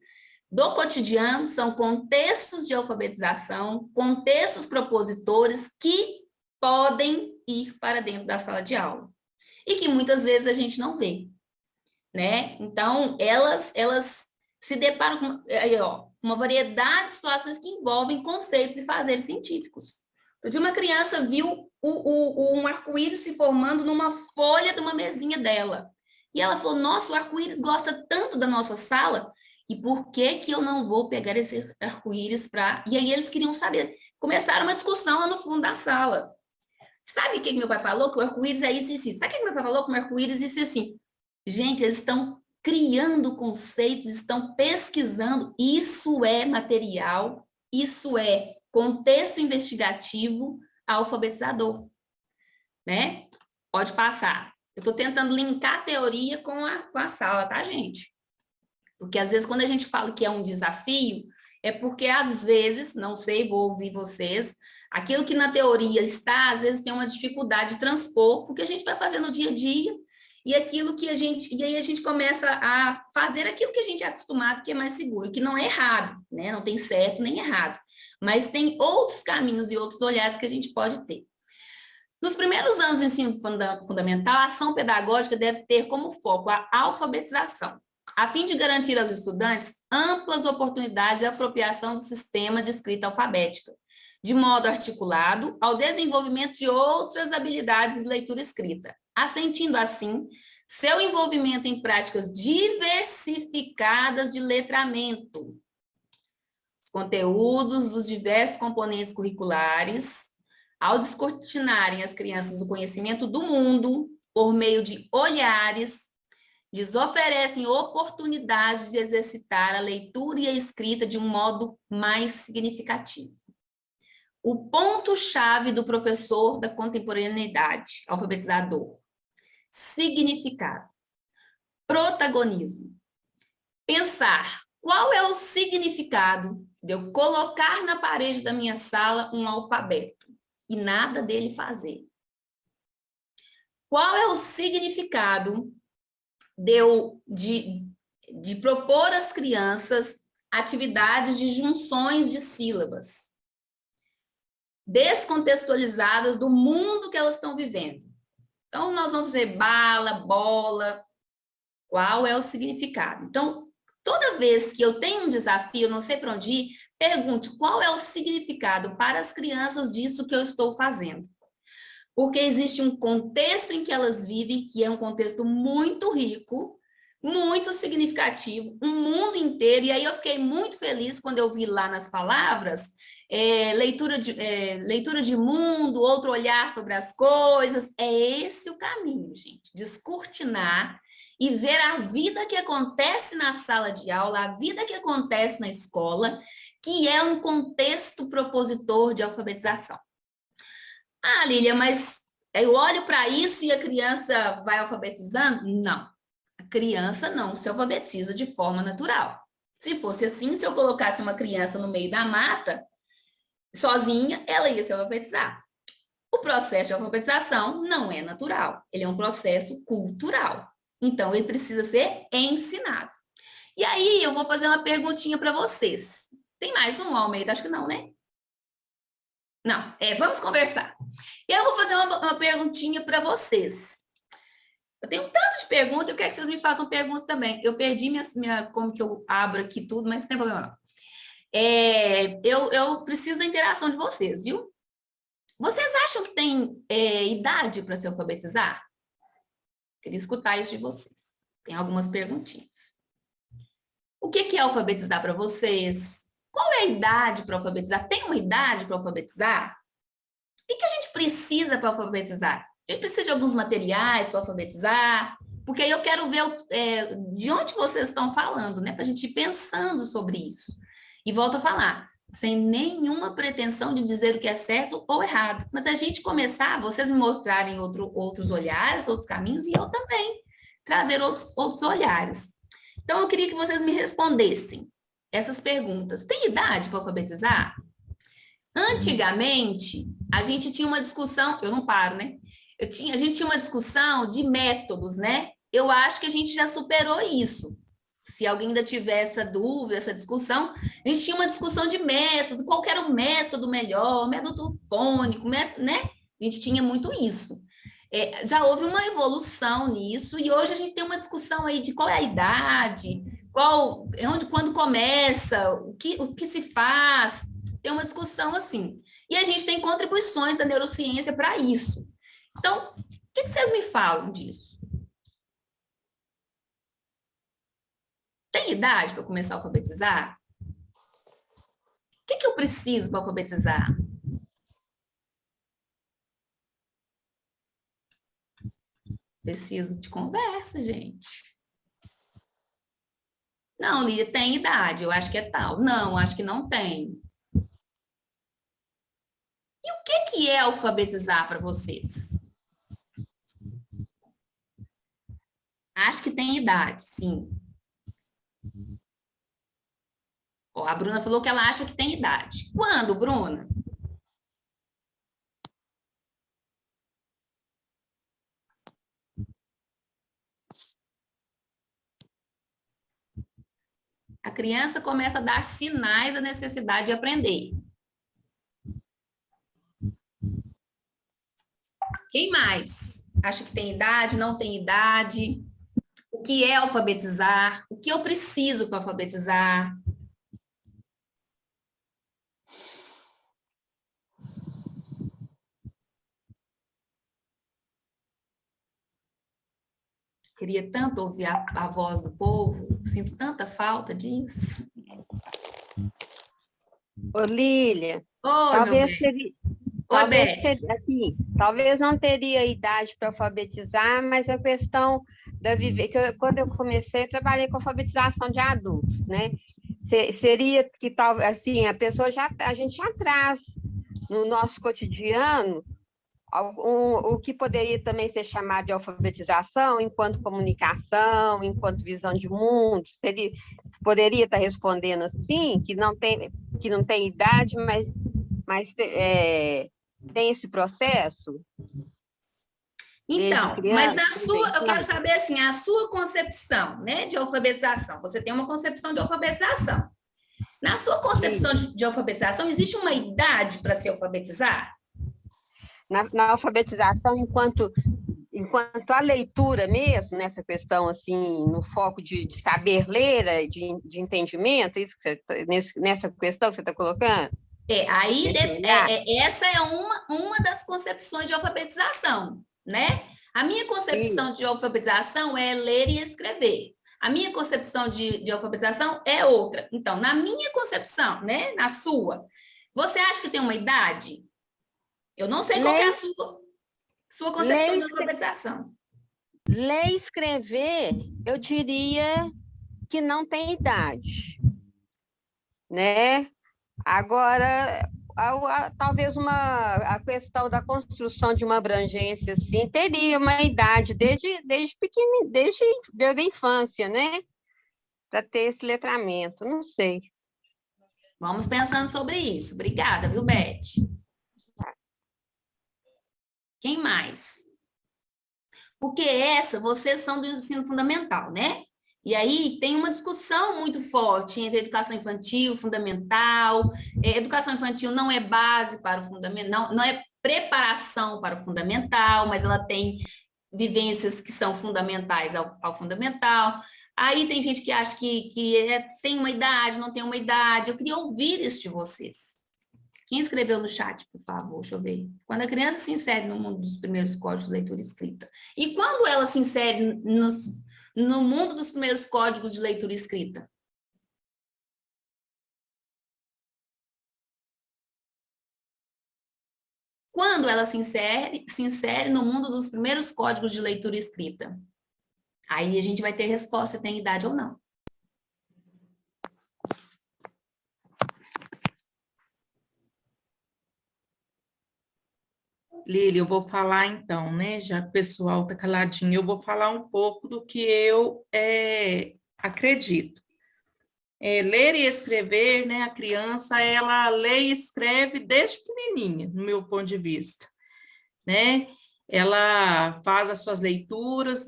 do cotidiano, são contextos de alfabetização, contextos propositores que podem ir para dentro da sala de aula e que muitas vezes a gente não vê, né? Então, elas se deparam com... Aí, ó, uma variedade de situações que envolvem conceitos e fazeres científicos. Então, uma criança viu um arco-íris se formando numa folha de uma mesinha dela. E ela falou, nossa, o arco-íris gosta tanto da nossa sala, e por que que eu não vou pegar esse arco-íris para... E aí eles queriam saber. Começaram uma discussão lá no fundo da sala. Sabe o que meu pai falou? Que o arco-íris é isso e isso. Sabe o que meu pai falou? Que o arco-íris é isso e assim. Gente, eles estão criando conceitos, estão pesquisando. Isso é material, isso é contexto investigativo alfabetizador, né? Pode passar. Eu estou tentando linkar a teoria com a sala, tá, gente? Porque, às vezes, quando a gente fala que é um desafio, é porque, às vezes, não sei, vou ouvir vocês, aquilo que na teoria está, às vezes, tem uma dificuldade de transpor, porque a gente vai fazer no dia a dia, e aquilo que e aí a gente começa a fazer aquilo que a gente é acostumado, que é mais seguro, que não é errado, né? Não tem certo nem errado, mas tem outros caminhos e outros olhares que a gente pode ter. Nos primeiros anos do ensino fundamental, a ação pedagógica deve ter como foco a alfabetização, a fim de garantir aos estudantes amplas oportunidades de apropriação do sistema de escrita alfabética, de modo articulado ao desenvolvimento de outras habilidades de leitura e escrita, assentindo assim seu envolvimento em práticas diversificadas de letramento. Os conteúdos dos diversos componentes curriculares, ao descortinarem as crianças o conhecimento do mundo por meio de olhares, lhes oferecem oportunidades de exercitar a leitura e a escrita de um modo mais significativo. O ponto-chave do professor da contemporaneidade, alfabetizador: significado, protagonismo. Pensar qual é o significado de eu colocar na parede da minha sala um alfabeto e nada dele fazer. Qual é o significado de propor às crianças atividades de junções de sílabas, descontextualizadas do mundo que elas estão vivendo? Então, nós vamos dizer bala, bola. Qual é o significado? Então, toda vez que eu tenho um desafio, não sei para onde ir, pergunte qual é o significado para as crianças disso que eu estou fazendo. Porque existe um contexto em que elas vivem, que é um contexto muito rico, muito significativo, um mundo inteiro. E aí eu fiquei muito feliz quando eu vi lá nas palavras, leitura de mundo, outro olhar sobre as coisas. É esse o caminho, gente, descortinar e ver a vida que acontece na sala de aula, a vida que acontece na escola, que é um contexto propositor de alfabetização. Ah, Lília, mas eu olho para isso e a criança vai alfabetizando? Não, a criança não se alfabetiza de forma natural. Se fosse assim, se eu colocasse uma criança no meio da mata, sozinha, ela ia se alfabetizar. O processo de alfabetização não é natural, ele é um processo cultural. Então, ele precisa ser ensinado. E aí, eu vou fazer uma perguntinha para vocês. Tem mais um, Almeida? Acho que não, né? Não, vamos conversar. Eu vou fazer uma perguntinha para vocês. Eu tenho um tanto de perguntas, eu quero que vocês me façam perguntas também. Eu perdi como que eu abro aqui tudo, mas não tem problema não. Eu preciso da interação de vocês, viu? Vocês acham que tem idade para se alfabetizar? Queria escutar isso de vocês. Tem algumas perguntinhas. O que é alfabetizar para vocês? Qual é a idade para alfabetizar? Tem uma idade para alfabetizar? O que a gente precisa para alfabetizar? A gente precisa de alguns materiais para alfabetizar? Porque aí eu quero ver de onde vocês estão falando, né? Para a gente ir pensando sobre isso. E volto a falar, sem nenhuma pretensão de dizer o que é certo ou errado. Mas a gente começar, vocês me mostrarem outros olhares, outros caminhos, e eu também trazer outros olhares. Então, eu queria que vocês me respondessem essas perguntas. Tem idade para alfabetizar? Antigamente, a gente tinha uma discussão, eu não paro, né? A gente tinha uma discussão de métodos, né? Eu acho que a gente já superou isso. Se alguém ainda tiver essa dúvida, essa discussão, a gente tinha uma discussão de método, qual era o método melhor, método fônico, né? A gente tinha muito isso. Já houve uma evolução nisso, e hoje a gente tem uma discussão aí de qual é a idade, quando começa, o que se faz, tem uma discussão assim. E a gente tem contribuições da neurociência para isso. Então, o que vocês me falam disso? Tem idade para começar a alfabetizar? O que eu preciso para alfabetizar? Preciso de conversa, gente. Não, Lília, tem idade, eu acho que é tal. Não, acho que não tem. E o que é alfabetizar para vocês? Acho que tem idade, sim. Ó, a Bruna falou que ela acha que tem idade. Quando, Bruna? A criança começa a dar sinais da necessidade de aprender. Quem mais? Acha que tem idade, não tem idade? O que é alfabetizar? O que eu preciso para alfabetizar? Queria tanto ouvir a voz do povo, sinto tanta falta disso. Ô, Lília, Oi, talvez não teria idade para alfabetizar, mas a questão da viver, quando eu comecei, trabalhei com alfabetização de adultos, né? Seria que assim, a gente já traz no nosso cotidiano o que poderia também ser chamado de alfabetização enquanto comunicação, enquanto visão de mundo. Poderia estar respondendo assim, que não tem idade, mas tem esse processo? Então, mas eu quero saber assim, a sua concepção, né, de alfabetização. Você tem uma concepção de alfabetização. Na sua concepção de alfabetização, existe uma idade para se alfabetizar? Na alfabetização, enquanto a leitura mesmo, nessa questão, assim, no foco de saber ler, de entendimento, isso que nessa questão que você está colocando? Essa é uma das concepções de alfabetização, né? A minha concepção de alfabetização é ler e escrever. A minha concepção de alfabetização é outra. Então, na minha concepção, né? Na sua, você acha que tem uma idade? Eu não sei qual é a sua concepção de alfabetização. Ler e escrever, eu diria que não tem idade, né? Agora, talvez a questão da construção de uma abrangência, assim, teria uma idade desde pequeno, desde a infância, né? Para ter esse letramento, não sei. Vamos pensando sobre isso. Obrigada, viu, Beth? Quem mais? Porque vocês são do ensino fundamental, né? E aí tem uma discussão muito forte entre educação infantil, fundamental. Educação infantil não é base para o fundamental, não é preparação para o fundamental, mas ela tem vivências que são fundamentais ao fundamental. Aí tem gente que acha que tem uma idade, não tem uma idade. Eu queria ouvir isso de vocês. Quem escreveu no chat, por favor? Deixa eu ver. Quando a criança se insere no mundo dos primeiros códigos de leitura e escrita. E quando ela se insere no mundo dos primeiros códigos de leitura e escrita? Quando ela se insere no mundo dos primeiros códigos de leitura e escrita? Aí a gente vai ter resposta se tem idade ou não. Lília, eu vou falar então, né? Já que o pessoal está caladinho, eu vou falar um pouco do que eu acredito. Ler e escrever, né? A criança, ela lê e escreve desde pequenininha, no meu ponto de vista, né? Ela faz as suas leituras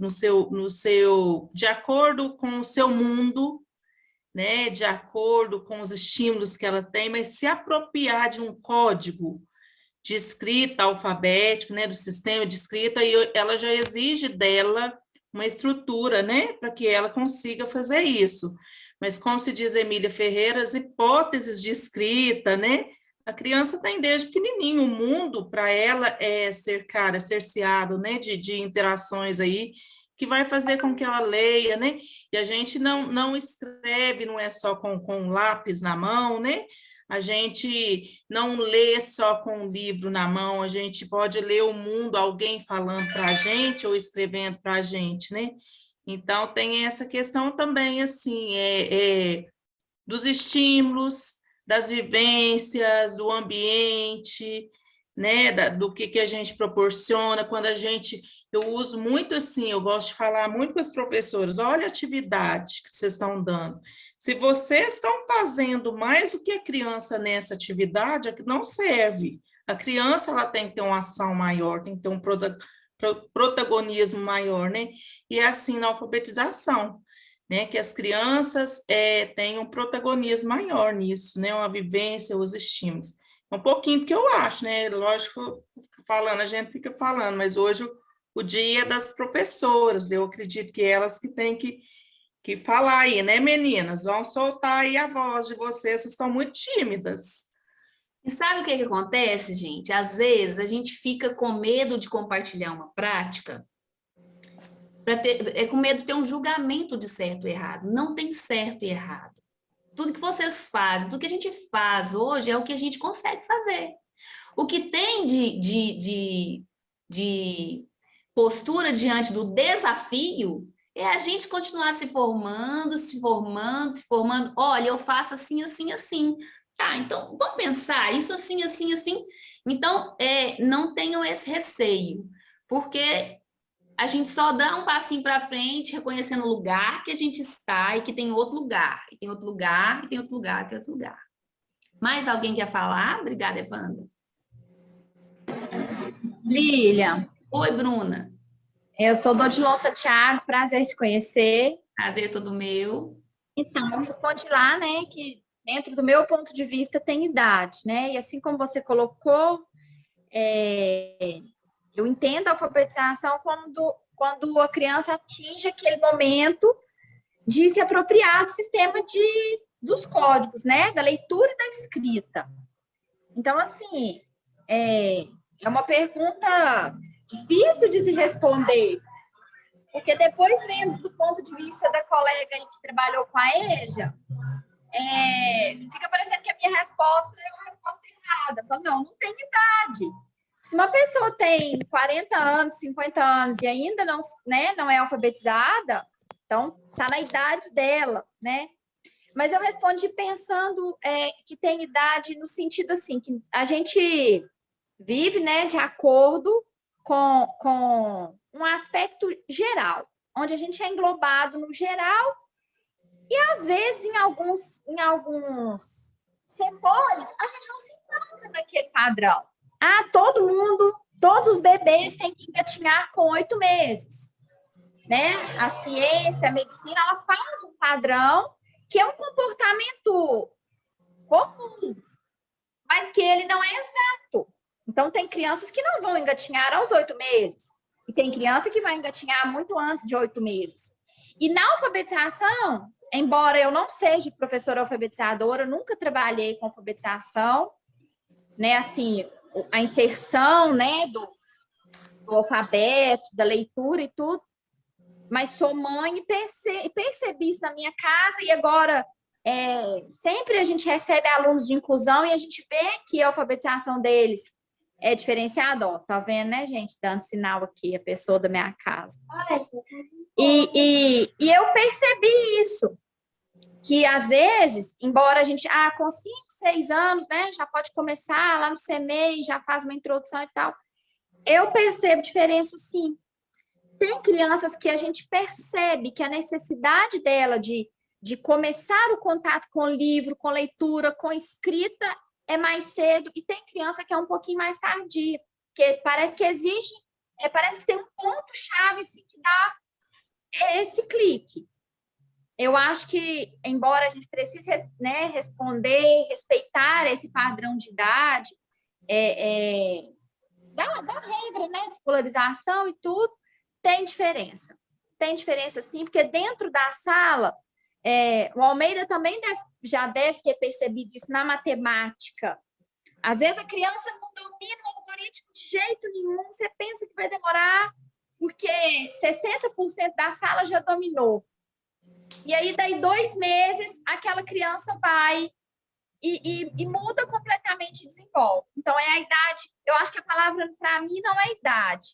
de acordo com o seu mundo, né? De acordo com os estímulos que ela tem, mas se apropriar de um código de escrita alfabético, né, do sistema de escrita, e ela já exige dela uma estrutura, né, para que ela consiga fazer isso. Mas, como se diz Emília Ferreira, as hipóteses de escrita, né, a criança tem desde pequenininho, o mundo para ela é cercado, é cerceado, né, de interações aí, que vai fazer com que ela leia, né, e a gente não escreve, não é só com lápis na mão, né, a gente não lê só com um livro na mão, a gente pode ler o mundo, alguém falando para a gente ou escrevendo para a gente, né? Então, tem essa questão também, assim, dos estímulos, das vivências, do ambiente, né? Do que a gente proporciona, quando eu uso muito assim, eu gosto de falar muito com as professoras, olha a atividade que vocês estão dando. Se vocês estão fazendo mais do que a criança nessa atividade, é que não serve. A criança ela tem que ter uma ação maior, tem que ter um protagonismo maior, né? E é assim na alfabetização, né? Que as crianças tenham um protagonismo maior nisso, né? Uma vivência, os estímulos. Um pouquinho do que eu acho, né? Lógico, falando, a gente fica falando, mas hoje o dia é das professoras, eu acredito que elas que têm que falar aí, né, meninas? Vão soltar aí a voz de vocês estão muito tímidas. E sabe o que acontece, gente? Às vezes a gente fica com medo de compartilhar uma prática, com medo de ter um julgamento de certo e errado. Não tem certo e errado. Tudo que vocês fazem, tudo que a gente faz hoje é o que a gente consegue fazer. O que tem de postura diante do desafio é a gente continuar se formando. Olha, eu faço assim, assim, assim. Tá, então, vamos pensar, isso assim, assim, assim. Então, não tenham esse receio, porque a gente só dá um passinho para frente, reconhecendo o lugar que a gente está e que tem outro lugar, e tem outro lugar, e tem outro lugar, e tem outro lugar. Mais alguém quer falar? Obrigada, Evandra. Lilian. Oi, Bruna. Eu sou Dodilon Santiago, prazer te conhecer. Prazer todo meu. Então, eu respondi lá, né, que dentro do meu ponto de vista tem idade, né, e assim como você colocou, eu entendo a alfabetização quando a criança atinge aquele momento de se apropriar do sistema dos códigos, né, da leitura e da escrita. Então, assim, é uma pergunta difícil de se responder, porque depois, vendo do ponto de vista da colega aí que trabalhou com a EJA, fica parecendo que a minha resposta é uma resposta errada. Falo, não tem idade. Se uma pessoa tem 40 anos, 50 anos e ainda não é alfabetizada, então está na idade dela, né? Mas eu respondi pensando que tem idade no sentido assim, que a gente vive, né, de acordo com um aspecto geral, onde a gente é englobado no geral e, às vezes, em alguns setores, a gente não se enquadra naquele padrão. Todos os bebês têm que engatinhar com 8 meses. Né? A ciência, a medicina, ela faz um padrão que é um comportamento comum, mas que ele não é exato. Então, tem crianças que não vão engatinhar aos 8 meses. E tem criança que vai engatinhar muito antes de 8 meses. E na alfabetização, embora eu não seja professora alfabetizadora, nunca trabalhei com alfabetização, né? Assim, a inserção, né, do alfabeto, da leitura e tudo. Mas sou mãe e percebi isso na minha casa. E agora, sempre a gente recebe alunos de inclusão e a gente vê que a alfabetização deles é diferenciado, ó, tá vendo, né, gente? Dando sinal aqui, a pessoa da minha casa. E eu percebi isso, que às vezes, embora a gente, com 5, 6 anos, né, já pode começar lá no CMEI, já faz uma introdução e tal, eu percebo diferença, sim. Tem crianças que a gente percebe que a necessidade dela de começar o contato com o livro, com leitura, com escrita, é mais cedo, e tem criança que é um pouquinho mais tardia, que parece que exige, parece que tem um ponto-chave assim, que dá esse clique. Eu acho que, embora a gente precise, né, responder, respeitar esse padrão de idade, da regra, né, de escolarização e tudo, tem diferença. tem diferença sim, porque dentro da sala, o Almeida também já deve ter percebido isso na matemática. Às vezes a criança não domina o algoritmo de jeito nenhum, você pensa que vai demorar, porque 60% da sala já dominou. E aí, daí 2 meses, aquela criança vai e muda completamente e desenvolve. Então, é a idade, eu acho que a palavra para mim não é idade,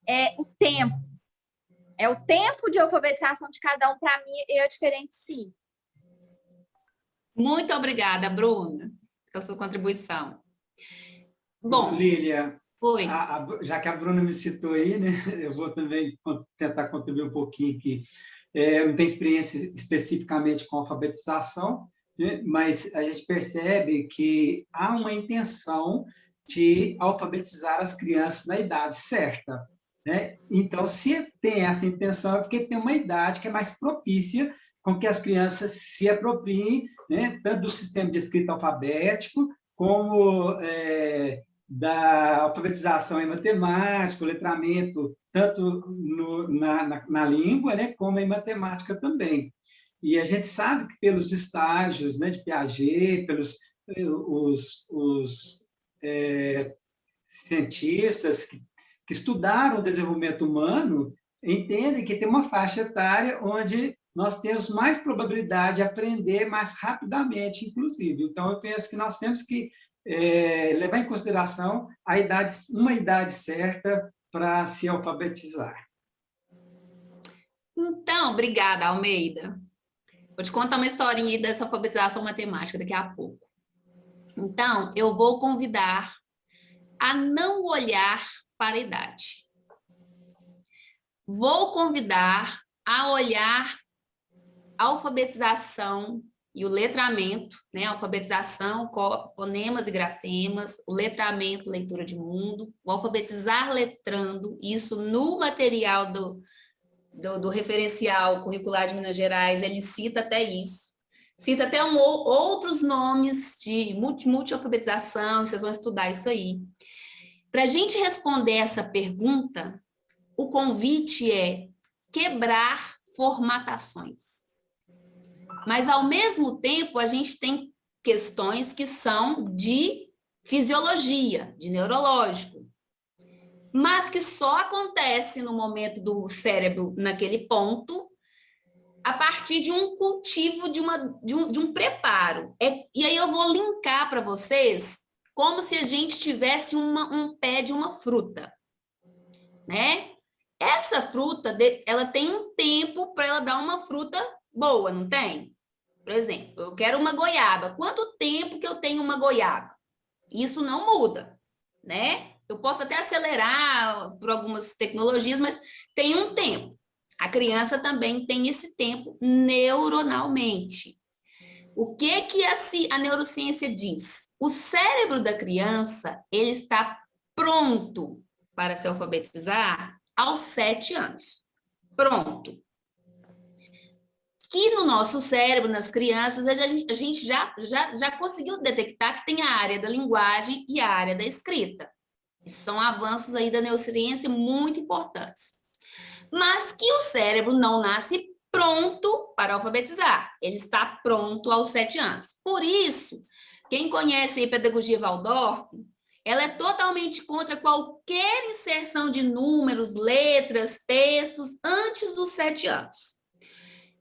é o tempo. É o tempo de alfabetização de cada um, para mim, é diferente, sim. Muito obrigada, Bruna, pela sua contribuição. Bom, Lília, foi. Já que a Bruna me citou aí, né, eu vou também tentar contribuir um pouquinho aqui. Eu não tenho experiência especificamente com alfabetização, né, mas a gente percebe que há uma intenção de alfabetizar as crianças na idade certa, né? Então, se tem essa intenção, é porque tem uma idade que é mais propícia com que as crianças se apropriem, né, tanto do sistema de escrita alfabético, como da alfabetização em matemática, o letramento, tanto na língua, né, como em matemática também. E a gente sabe que pelos estágios, né, de Piaget, pelos cientistas que estudaram o desenvolvimento humano, entendem que tem uma faixa etária onde nós temos mais probabilidade de aprender mais rapidamente, inclusive. Então, eu penso que nós temos que levar em consideração uma idade certa para se alfabetizar. Então, obrigada, Almeida. Vou te contar uma historinha dessa alfabetização matemática daqui a pouco. Então, eu vou convidar a não olhar para a idade. Vou convidar a olhar a alfabetização e o letramento, né? Alfabetização, fonemas e grafemas, o letramento, leitura de mundo, o alfabetizar letrando, isso no material do referencial curricular de Minas Gerais, ele cita até isso. Cita até outros nomes de multi-alfabetização, vocês vão estudar isso aí. Para a gente responder essa pergunta, o convite é quebrar formatações. Mas, ao mesmo tempo, a gente tem questões que são de fisiologia, de neurológico, mas que só acontece no momento do cérebro, naquele ponto, a partir de um cultivo, de um preparo. E aí eu vou linkar para vocês como se a gente tivesse um pé de uma fruta, né? Essa fruta, ela tem um tempo para ela dar uma fruta boa, não tem? Por exemplo, eu quero uma goiaba. Quanto tempo que eu tenho uma goiaba? Isso não muda, né? Eu posso até acelerar por algumas tecnologias, mas tem um tempo. A criança também tem esse tempo neuronalmente. O que a neurociência diz? O cérebro da criança, ele está pronto para se alfabetizar aos 7 anos. Pronto. Que no nosso cérebro, nas crianças, a gente já conseguiu detectar que tem a área da linguagem e a área da escrita. Esses são avanços aí da neurociência muito importantes. Mas que o cérebro não nasce pronto para alfabetizar. Ele está pronto aos 7 anos. Por isso, quem conhece a pedagogia Waldorf, ela é totalmente contra qualquer inserção de números, letras, textos antes dos 7 anos.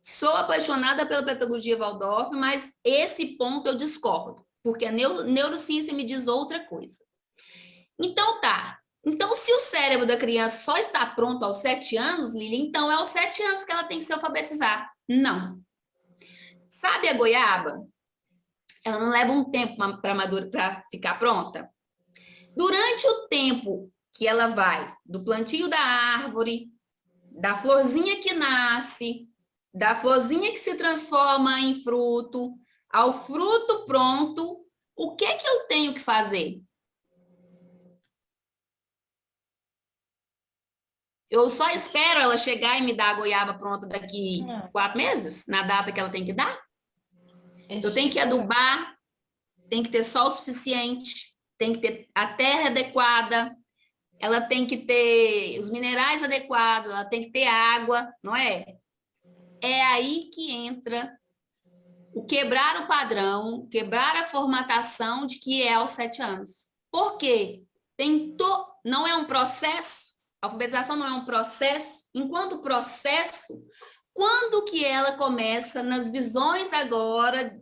Sou apaixonada pela pedagogia Waldorf, mas esse ponto eu discordo, porque a neurociência me diz outra coisa. Então, tá. Então, se o cérebro da criança só está pronto aos 7 anos, Lília, então é aos 7 anos que ela tem que se alfabetizar. Não. Sabe a goiaba? Ela não leva um tempo para ficar pronta? Durante o tempo que ela vai do plantio da árvore, da florzinha que nasce, da florzinha que se transforma em fruto, ao fruto pronto, o que eu tenho que fazer? Eu só espero ela chegar e me dar a goiaba pronta daqui 4 meses, na data que ela tem que dar? Eu tenho que adubar, tem que ter sol suficiente, tem que ter a terra adequada, ela tem que ter os minerais adequados, ela tem que ter água, não é? É aí que entra o quebrar o padrão, quebrar a formatação de que é aos 7 anos. Por quê? Não é um processo, a alfabetização não é um processo, enquanto processo, quando que ela começa nas visões agora,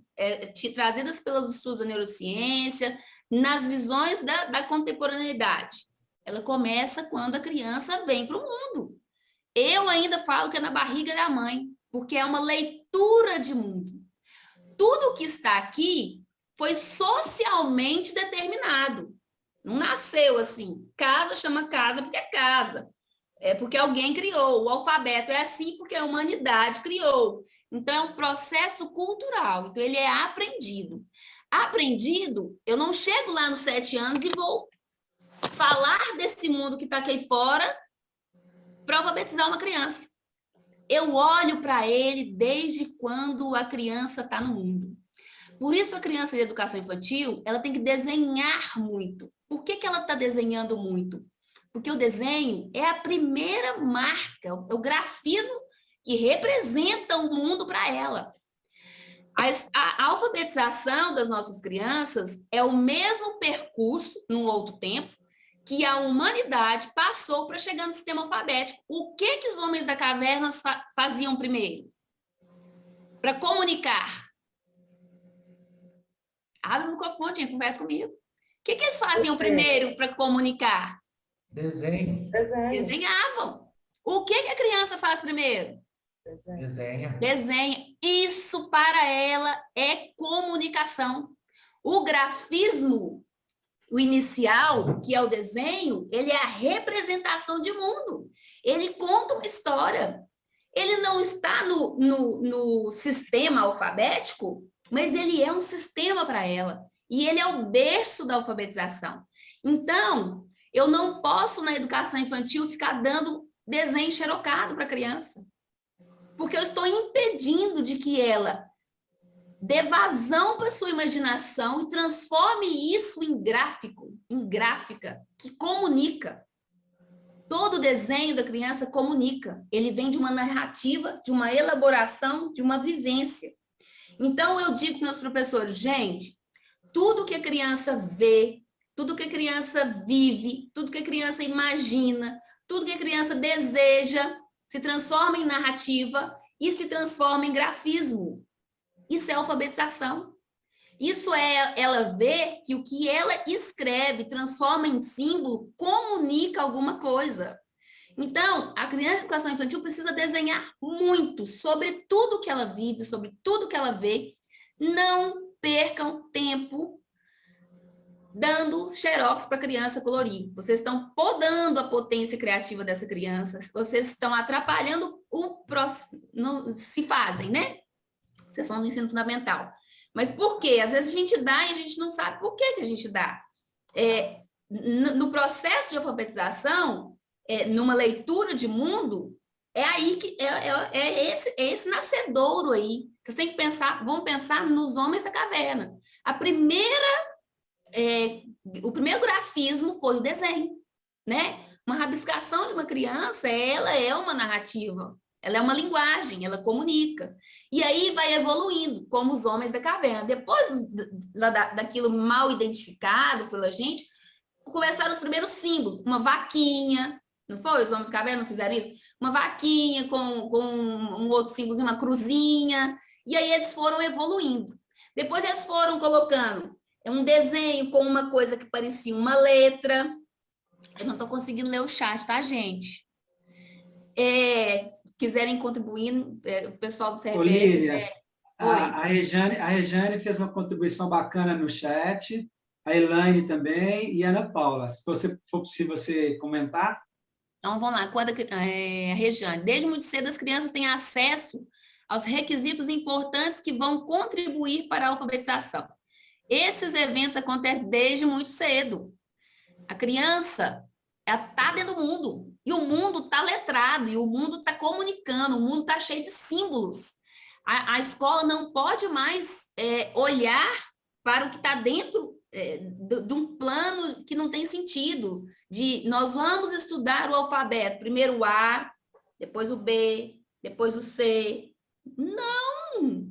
trazidas pelos estudos da neurociência, nas visões da contemporaneidade? Ela começa quando a criança vem para o mundo. Eu ainda falo que é na barriga da mãe, porque é uma leitura de mundo. Tudo que está aqui foi socialmente determinado. Não nasceu assim. Casa chama casa porque é casa. É porque alguém criou. O alfabeto é assim porque a humanidade criou. Então, é um processo cultural. Então, ele é aprendido. Aprendido, eu não chego lá nos 7 anos e vou falar desse mundo que está aqui fora para alfabetizar uma criança. Eu olho para ele desde quando a criança está no mundo. Por isso, a criança de educação infantil, ela tem que desenhar muito. Por que ela está desenhando muito? Porque o desenho é a primeira marca, é o grafismo que representa o mundo para ela. A alfabetização das nossas crianças é o mesmo percurso, num outro tempo, que a humanidade passou para chegar no sistema alfabético. O que os homens da caverna faziam primeiro? Para comunicar. Abre o microfone, gente, conversa comigo. O que eles faziam primeiro para comunicar? Desenho. Desenhavam. O que a criança faz primeiro? Desenha. Desenha. Isso para ela é comunicação. O grafismo, o inicial, que é o desenho, ele é a representação de mundo. Ele conta uma história. Ele não está no sistema alfabético, mas ele é um sistema para ela. E ele é o berço da alfabetização. Então, eu não posso, na educação infantil, ficar dando desenho xerocado para a criança. Porque eu estou impedindo de que ela dê vazão para sua imaginação e transforme isso em gráfico, em gráfica, que comunica. Todo desenho da criança comunica. Ele vem de uma narrativa, de uma elaboração, de uma vivência. Então, eu digo para meus professores, gente, tudo que a criança vê, tudo que a criança vive, tudo que a criança imagina, tudo que a criança deseja, se transforma em narrativa e se transforma em grafismo. Isso é alfabetização. Isso é ela ver que o que ela escreve, transforma em símbolo, comunica alguma coisa. Então, a criança de educação infantil precisa desenhar muito sobre tudo que ela vive, sobre tudo que ela vê. Não percam tempo dando xerox para a criança colorir. Vocês estão podando a potência criativa dessa criança, vocês estão atrapalhando se fazem, né? Vocês são no ensino fundamental. Mas por quê? Às vezes a gente dá e a gente não sabe por que a gente dá. No processo de alfabetização, numa leitura de mundo, é aí que esse nascedouro aí. Vocês têm que pensar, vão pensar nos homens da caverna. O primeiro grafismo foi o desenho, né? Uma rabiscação de uma criança, ela é uma narrativa, ela é uma linguagem, ela comunica. E aí vai evoluindo, como os homens da caverna. Depois daquilo mal identificado pela gente, começaram os primeiros símbolos, uma vaquinha, não foi? Os homens da caverna não fizeram isso? Uma vaquinha com um outro símbolo, uma cruzinha, e aí eles foram evoluindo. Depois eles foram colocando um desenho com uma coisa que parecia uma letra. Eu não estou conseguindo ler o chat, tá, gente? Quiserem contribuir, o pessoal do CRPE Olívia, a Rejane fez uma contribuição bacana no chat, a Elaine também, e a Ana Paula. Se for possível você comentar. Então, vamos lá. A Rejane, desde muito cedo as crianças têm acesso aos requisitos importantes que vão contribuir para a alfabetização. Esses eventos acontecem desde muito cedo. A criança está dentro do mundo, e o mundo está letrado, e o mundo está comunicando, o mundo está cheio de símbolos. A escola não pode mais olhar para o que está dentro de um plano que não tem sentido, de nós vamos estudar o alfabeto, primeiro o A, depois o B, depois o C. Não!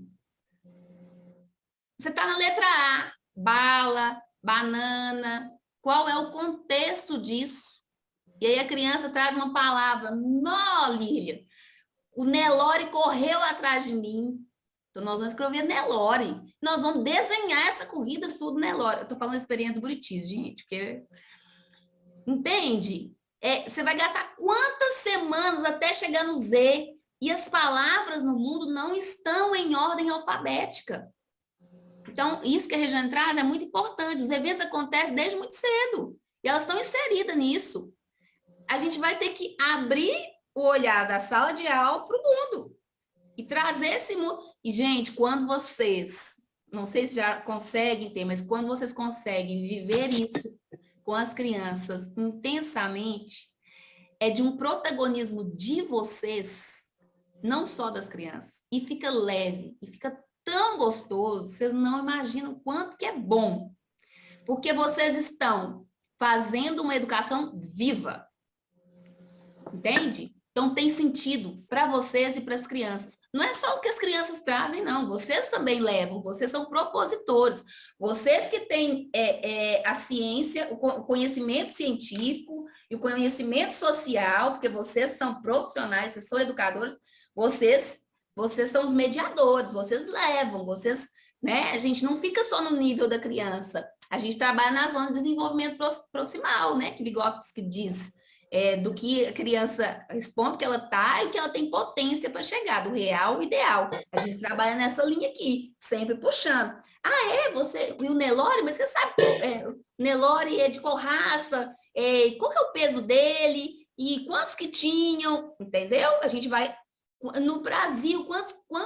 Você está na letra A, bala, banana, qual é o contexto disso? E aí a criança traz uma palavra, nó, Lília, o Nelore correu atrás de mim. Então, nós vamos escrever Nelore. Nós vamos desenhar essa corrida sua do Nelore. Eu estou falando da experiência do Buritis, gente, porque... Entende? Você vai gastar quantas semanas até chegar no Z e as palavras no mundo não estão em ordem alfabética. Então, isso que a Regiane traz é muito importante. Os eventos acontecem desde muito cedo e elas estão inseridas nisso. A gente vai ter que abrir o olhar da sala de aula para o mundo e trazer esse mundo. E, gente, quando vocês, não sei se já conseguem ter, mas quando vocês conseguem viver isso com as crianças intensamente, é de um protagonismo de vocês, não só das crianças, e fica leve, e fica tão gostoso, vocês não imaginam o quanto que é bom, porque vocês estão fazendo uma educação viva, entende? Então, tem sentido para vocês e para as crianças. Não é só o que as crianças trazem, não. Vocês também levam, vocês são propositores. Vocês que têm a ciência, o conhecimento científico e o conhecimento social, porque vocês são profissionais, vocês são educadores, vocês são os mediadores, vocês levam, vocês, né? A gente não fica só no nível da criança, a gente trabalha na zona de desenvolvimento proximal, né? Que Vygotsky diz. Do que a criança, esse ponto que ela está e o que ela tem potência para chegar, do real ao ideal. A gente trabalha nessa linha aqui, sempre puxando. Você e o Nelore, mas você sabe que o Nelore é de qual raça, qual que é o peso dele, e quantos que tinham, entendeu? A gente vai, no Brasil,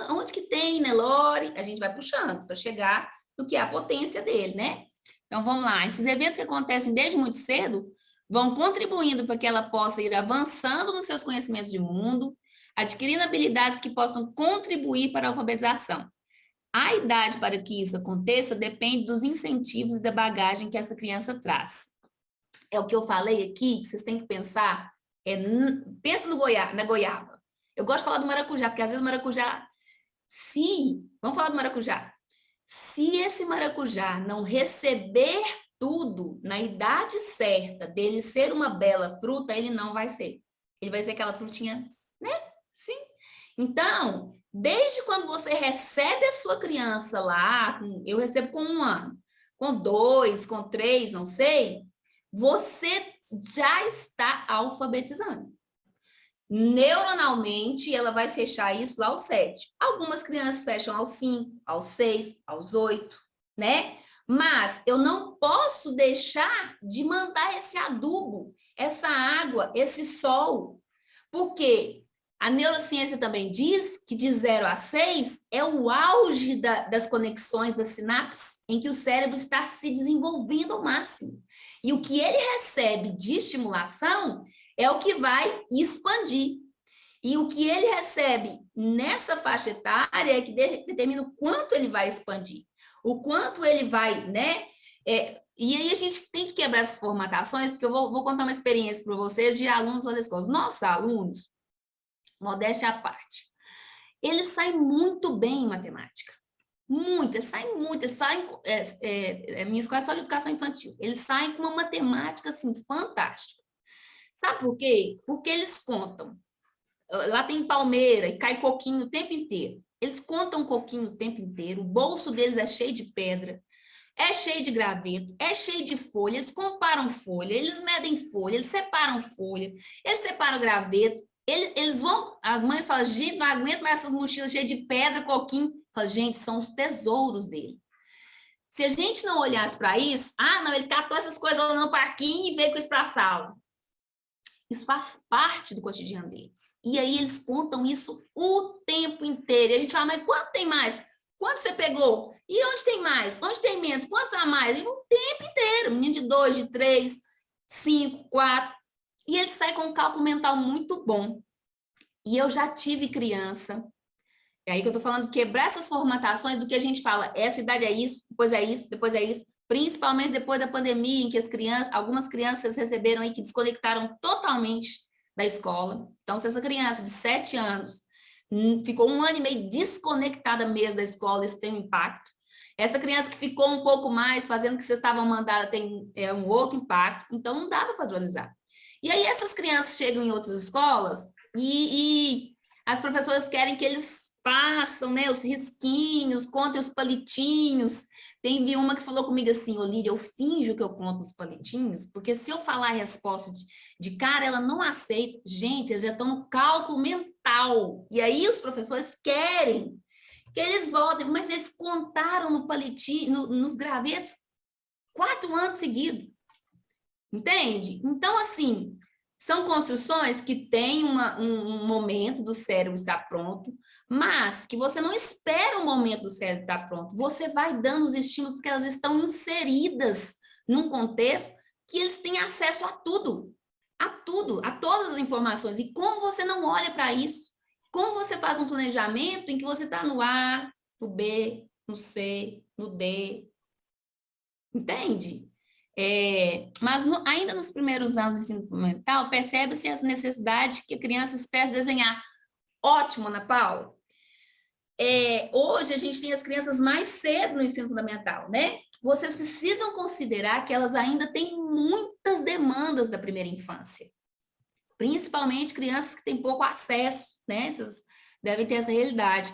onde que tem Nelore, a gente vai puxando para chegar no que é a potência dele, né? Então, vamos lá. Esses eventos que acontecem desde muito cedo, vão contribuindo para que ela possa ir avançando nos seus conhecimentos de mundo, adquirindo habilidades que possam contribuir para a alfabetização. A idade para que isso aconteça depende dos incentivos e da bagagem que essa criança traz. É o que eu falei aqui, que vocês têm que pensar, pensa na goiaba. Eu gosto de falar do maracujá, porque às vezes o maracujá, vamos falar do maracujá. Se esse maracujá não receber tudo na idade certa dele ser uma bela fruta, ele não vai ser. Ele vai ser aquela frutinha, né? Sim. Então, desde quando você recebe a sua criança lá, eu recebo com 1 ano, com 2, com 3, não sei, você já está alfabetizando. Neuronalmente, ela vai fechar isso lá aos 7. Algumas crianças fecham aos 5, aos 6, aos 8, né? Mas eu não posso deixar de mandar esse adubo, essa água, esse sol, porque a neurociência também diz que de 0 a 6 é o auge das conexões das sinapses, em que o cérebro está se desenvolvendo ao máximo. E o que ele recebe de estimulação é o que vai expandir. E o que ele recebe nessa faixa etária é que determina o quanto ele vai expandir. O quanto ele vai, né? E aí a gente tem que quebrar essas formatações, porque eu vou contar uma experiência para vocês de alunos lá da escola. Os nossos alunos, modéstia à parte, eles saem muito bem em matemática. Muito, eles saem muito. Minha escola é só de educação infantil. Eles saem com uma matemática, assim, fantástica. Sabe por quê? Porque eles contam. Lá tem palmeira e cai coquinho o tempo inteiro. Eles contam coquinho o tempo inteiro, o bolso deles é cheio de pedra, é cheio de graveto, é cheio de folha, eles comparam folha, eles medem folha, eles separam folha, eles separam graveto, eles vão, as mães falam, gente, não aguento mais essas mochilas cheias de pedra, coquinho. Fala, gente, são os tesouros dele. Se a gente não olhasse para isso, não, ele catou essas coisas lá no parquinho e veio com isso para a sala. Isso faz parte do cotidiano deles. E aí eles contam isso o tempo inteiro. E a gente fala, mas quanto tem mais? Quanto você pegou? E onde tem mais? Onde tem menos? Quantos a mais? O tempo inteiro. Menino de 2, de 3, 5, 4. E ele sai com um cálculo mental muito bom. E eu já tive criança. É aí que eu tô falando, quebrar essas formatações do que a gente fala. Essa idade é isso, depois é isso, depois é isso. principalmente depois da pandemia, em que algumas crianças receberam aí que desconectaram totalmente da escola. Então, se essa criança de 7 anos ficou 1 ano e meio desconectada mesmo da escola, isso tem um impacto. Essa criança que ficou um pouco mais fazendo o que vocês estavam mandando tem um outro impacto, então não dá para padronizar. E aí essas crianças chegam em outras escolas e as professoras querem que eles façam, né, os risquinhos, contem os palitinhos. Teve uma que falou comigo assim: Lília, eu finjo que eu conto os palitinhos, porque se eu falar a resposta de cara, ela não aceita. Gente, eles já estão no cálculo mental. E aí os professores querem que eles voltem, mas eles contaram no palitinho, nos gravetos, 4 anos seguidos. Entende? Então, assim, são construções que têm um momento do cérebro estar pronto, mas que você não espera o momento do cérebro estar pronto. Você vai dando os estímulos porque elas estão inseridas num contexto que eles têm acesso a tudo, a todas as informações. E como você não olha para isso? Como você faz um planejamento em que você está no A, no B, no C, no D? Entende? Mas ainda nos primeiros anos do ensino fundamental, percebe-se as necessidades que a criança espera desenhar. Ótimo, Ana Paula. Hoje a gente tem as crianças mais cedo no ensino fundamental, né? Vocês precisam considerar que elas ainda têm muitas demandas da primeira infância. Principalmente crianças que têm pouco acesso, né? Vocês devem ter essa realidade.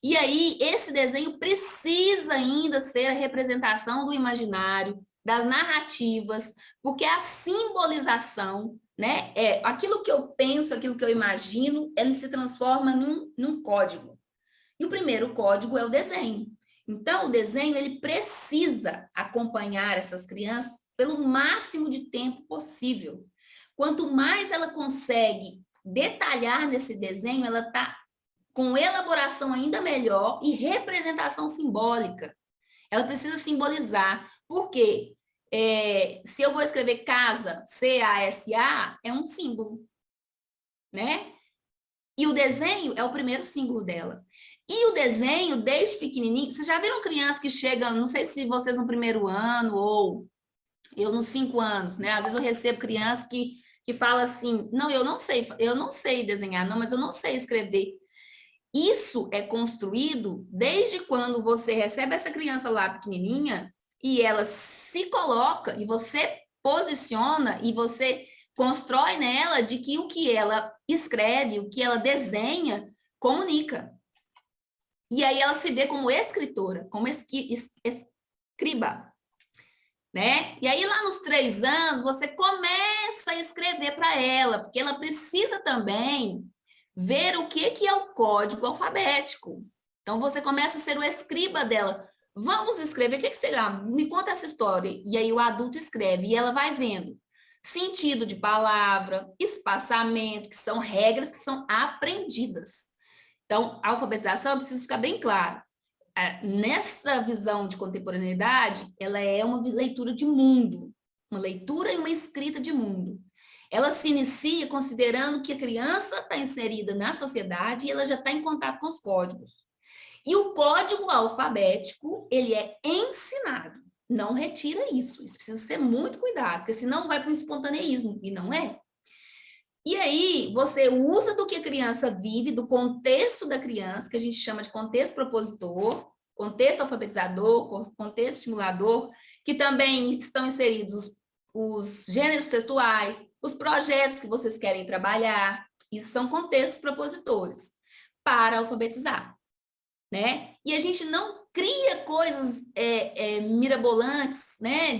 E aí, esse desenho precisa ainda ser a representação do imaginário, das narrativas, porque a simbolização, né? Aquilo que eu penso, aquilo que eu imagino, ele se transforma num código. E o primeiro código é o desenho. Então, o desenho, ele precisa acompanhar essas crianças pelo máximo de tempo possível. Quanto mais ela consegue detalhar nesse desenho, ela está com elaboração ainda melhor e representação simbólica. Ela precisa simbolizar. Por quê? Se eu vou escrever casa, C-A-S-A, é um símbolo, né? E o desenho é o primeiro símbolo dela. E o desenho, desde pequenininho, vocês já viram crianças que chegam, não sei se vocês no primeiro ano ou eu nos 5 anos, né? Às vezes eu recebo crianças que fala assim: não, eu não sei desenhar, não, mas eu não sei escrever. Isso é construído desde quando você recebe essa criança lá pequenininha e ela se coloca e você posiciona e você constrói nela de que o que ela escreve, o que ela desenha, comunica. E aí ela se vê como escritora, como escriba, né? E aí lá nos 3 anos você começa a escrever para ela, porque ela precisa também ver o que é o código alfabético. Então você começa a ser o escriba dela. Vamos escrever, o que você me conta essa história. E aí o adulto escreve e ela vai vendo sentido de palavra, espaçamento, que são regras que são aprendidas. Então, a alfabetização precisa ficar bem claro. Nessa visão de contemporaneidade, ela é uma leitura de mundo, uma leitura e uma escrita de mundo. Ela se inicia considerando que a criança está inserida na sociedade e ela já está em contato com os códigos. E o código alfabético, ele é ensinado. Não retira isso. Isso precisa ser muito cuidado, porque senão vai para o espontaneísmo, e não é. E aí, você usa do que a criança vive, do contexto da criança, que a gente chama de contexto propositor, contexto alfabetizador, contexto estimulador, que também estão inseridos os gêneros textuais, os projetos que vocês querem trabalhar. Isso são contextos propositores para alfabetizar, né? E a gente não cria coisas mirabolantes, né?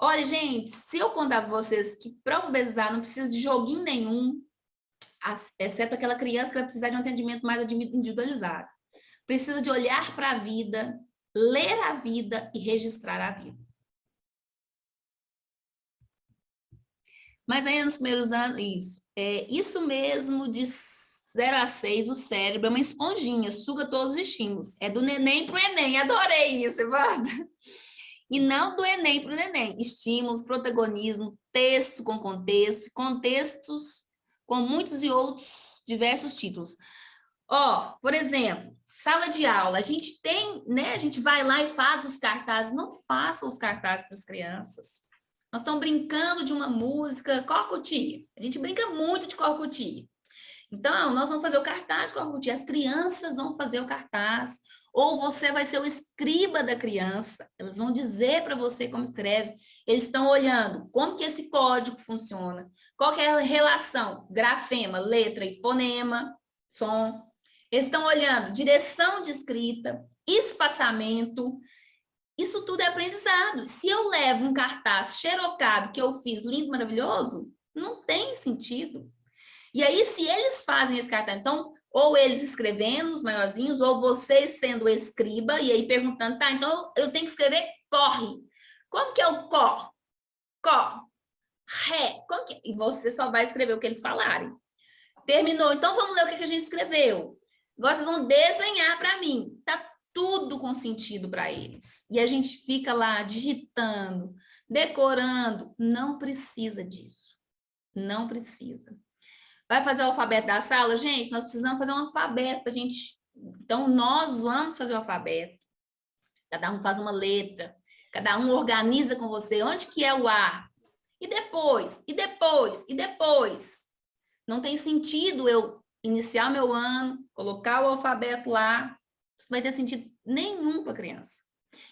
Olha, gente, se eu contar para vocês que para alfabetizar não precisa de joguinho nenhum, exceto aquela criança que vai precisar de um atendimento mais individualizado. Precisa de olhar para a vida, ler a vida e registrar a vida. Mas aí nos primeiros anos, isso mesmo, de 0 a 6, o cérebro é uma esponjinha, suga todos os estímulos. É do neném para o Enem, adorei isso, Evandro. E não do Enem para o neném. Estímulos, protagonismo, texto com contexto, contextos com muitos e outros diversos títulos. Por exemplo, Sala de aula, a gente tem, né? A gente vai lá e faz os cartazes. Não façam os cartazes para as crianças. Nós estamos brincando de uma música, corcutia. A gente brinca muito de corcutia. Então, nós vamos fazer o cartaz de corcutia. As crianças vão fazer o cartaz. Ou você vai ser o escriba da criança. Elas vão dizer para você como escreve. Eles estão olhando como que esse código funciona. Qual que é a relação? Grafema, letra e fonema, som. Eles estão olhando direção de escrita, espaçamento. Isso tudo é aprendizado. Se eu levo um cartaz xerocado que eu fiz, lindo, maravilhoso, não tem sentido. E aí, se eles fazem esse cartaz, então, ou eles escrevendo, os maiorzinhos, ou vocês sendo escriba, e aí perguntando, tá, então eu tenho que escrever corre. Como que é o có? Có. Ré. Como que... E você só vai escrever o que eles falarem. Terminou. Então, vamos ler o que a gente escreveu. Agora vocês vão desenhar para mim. Tá tudo com sentido para eles. E a gente fica lá digitando, decorando. Não precisa disso. Não precisa. Vai fazer o alfabeto da sala? Gente, nós precisamos fazer um alfabeto para a gente... Então, nós vamos fazer o alfabeto. Cada um faz uma letra. Cada um organiza com você. Onde que é o A? E depois? E depois? E depois? Não tem sentido eu iniciar meu ano, colocar o alfabeto lá. Isso não vai ter sentido nenhum para a criança.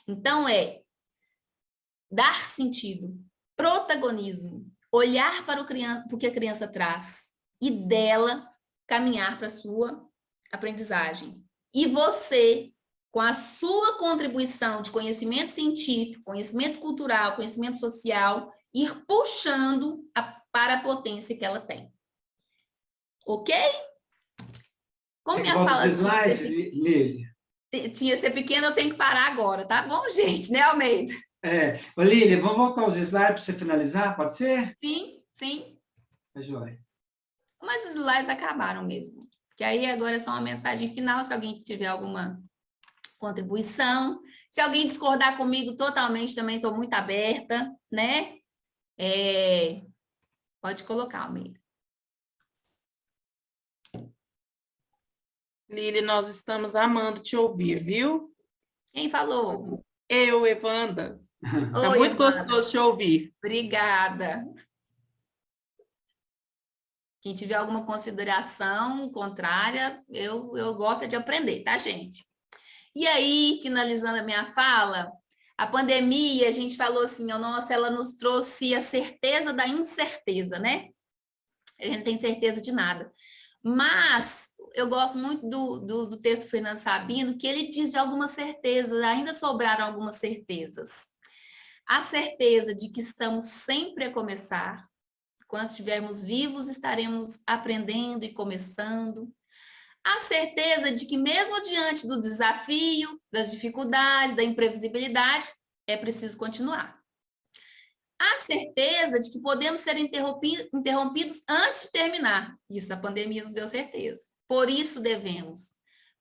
Então, é dar sentido, protagonismo, olhar para o que a criança traz e dela caminhar para a sua aprendizagem. E você, com a sua contribuição de conhecimento científico, conhecimento cultural, conhecimento social, ir puxando para a potência que ela tem. Ok? Como minha fala tinha que ser pequena, eu tenho que parar agora, tá bom, gente? Né, Almeida? Ô, Lília, vamos voltar aos slides para você finalizar, pode ser? Sim, sim. Tá joia. Mas os slides acabaram mesmo. Que aí agora é só uma mensagem final, se alguém tiver alguma contribuição. Se alguém discordar comigo totalmente, também estou muito aberta, né? Pode colocar, Almeida. Lili, nós estamos amando te ouvir, viu? Quem falou? Eu, Evanda. Está Oi, muito Evanda. gostoso te ouvir. Obrigada. Quem tiver alguma consideração contrária, eu gosto de aprender, tá, gente? E aí, finalizando a minha fala, a pandemia, a gente falou assim, nossa, ela nos trouxe a certeza da incerteza, né? A gente não tem certeza de nada. Mas eu gosto muito do texto do Fernando Sabino, que ele diz de algumas certezas, ainda sobraram algumas certezas. A certeza de que estamos sempre a começar, quando estivermos vivos, estaremos aprendendo e começando. A certeza de que mesmo diante do desafio, das dificuldades, da imprevisibilidade, é preciso continuar. A certeza de que podemos ser interrompidos antes de terminar. Isso a pandemia nos deu certeza. Por isso devemos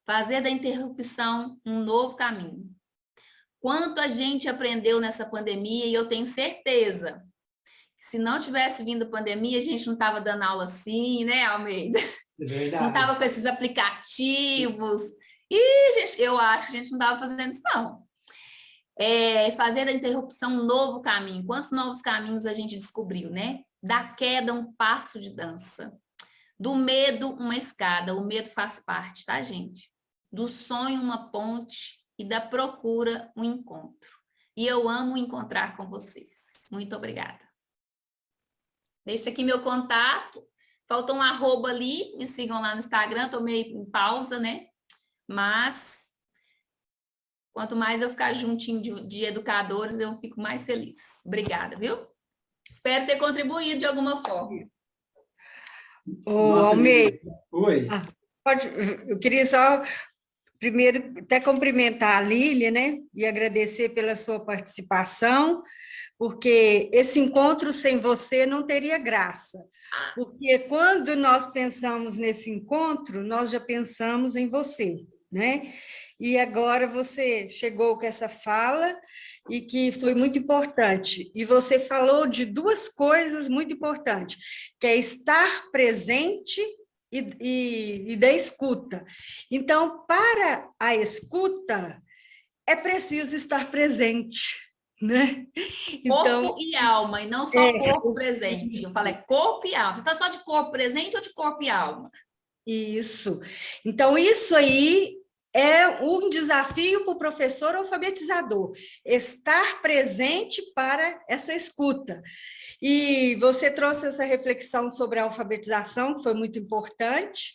fazer da interrupção um novo caminho. Quanto a gente aprendeu nessa pandemia, e eu tenho certeza que se não tivesse vindo a pandemia, a gente não estava dando aula assim, né, Almeida? É verdade. Não estava com esses aplicativos. E, gente, eu acho que a gente não estava fazendo isso, não. Fazer da interrupção um novo caminho. Quantos novos caminhos a gente descobriu, né? Da queda, um passo de dança. Do medo, uma escada. O medo faz parte, tá, gente? Do sonho, uma ponte. E da procura, um encontro. E eu amo encontrar com vocês. Muito obrigada. Deixa aqui meu contato. Falta um @ ali. Me sigam lá no Instagram. Estou meio em pausa, né? Mas quanto mais eu ficar juntinho de educadores, eu fico mais feliz. Obrigada, viu? Espero ter contribuído de alguma forma. Almeida. Oi. Eu queria só, primeiro, até cumprimentar a Lília, né? E agradecer pela sua participação, porque esse encontro sem você não teria graça. Porque quando nós pensamos nesse encontro, nós já pensamos em você, né? E agora você chegou com essa fala e que foi muito importante. E você falou de duas coisas muito importantes, que é estar presente e da escuta. Então, para a escuta, é preciso estar presente, né? Então, Corpo e alma, e não só corpo presente. Eu falei corpo e alma. Você está só de corpo presente ou de corpo e alma? isso. Então, isso aí é um desafio para o professor alfabetizador, estar presente para essa escuta. E você trouxe essa reflexão sobre a alfabetização, que foi muito importante,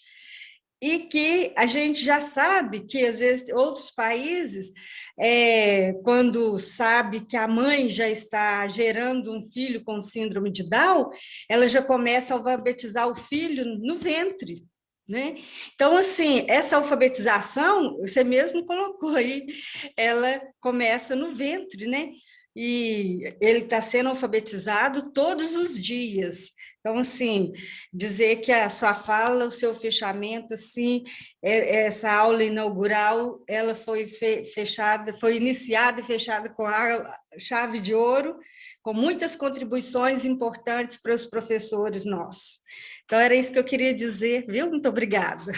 e que a gente já sabe que, às vezes, outros países, quando sabe que a mãe já está gerando um filho com síndrome de Down, ela já começa a alfabetizar o filho no ventre, né? Então, assim, essa alfabetização, você mesmo colocou aí, ela começa no ventre, né? E ele está sendo alfabetizado todos os dias. Então, assim, dizer que a sua fala, o seu fechamento, assim, essa aula inaugural, ela foi fechada, foi iniciada e fechada com a chave de ouro, com muitas contribuições importantes para os professores nossos. Então, era isso que eu queria dizer, viu? Muito obrigada.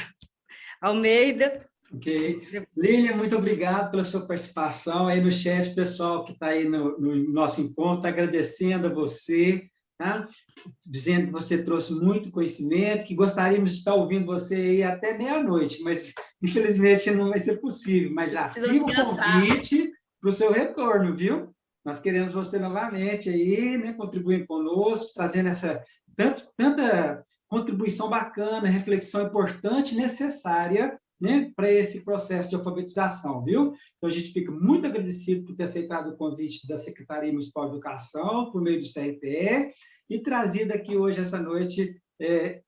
Almeida. Ok. Lília, muito obrigado pela sua participação aí no chat, pessoal que está aí no nosso encontro, tá agradecendo a você, tá? Dizendo que você trouxe muito conhecimento, que gostaríamos de estar ouvindo você aí até meia-noite, mas infelizmente não vai ser possível, mas já fica o convite para o seu retorno, viu? Nós queremos você novamente aí, né, contribuindo conosco, trazendo essa tanta contribuição bacana, reflexão importante, necessária, né, para esse processo de alfabetização, viu? Então, a gente fica muito agradecido por ter aceitado o convite da Secretaria Municipal de Educação, por meio do CRPE, e trazido aqui hoje, essa noite,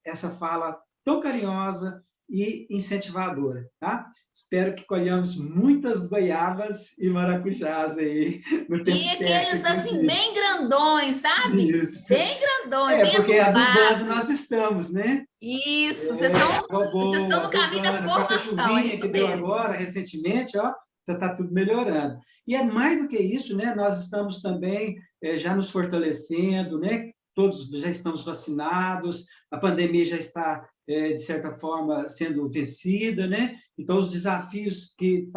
essa fala tão carinhosa e incentivadora, tá? Espero que colhamos muitas goiabas e maracujás aí no tempo certo. E aqueles, assim, bem grandões, sabe? Isso. Bem grandões, bem porque adubado. adubando nós estamos, né? Isso, vocês estão no caminho da formação. Com essa chuvinha que deu agora, recentemente, ó, já está tudo melhorando. E é mais do que isso, né? Nós estamos também já nos fortalecendo, né? Todos já estamos vacinados, a pandemia já está, de certa forma, sendo vencida, né? Então, os desafios que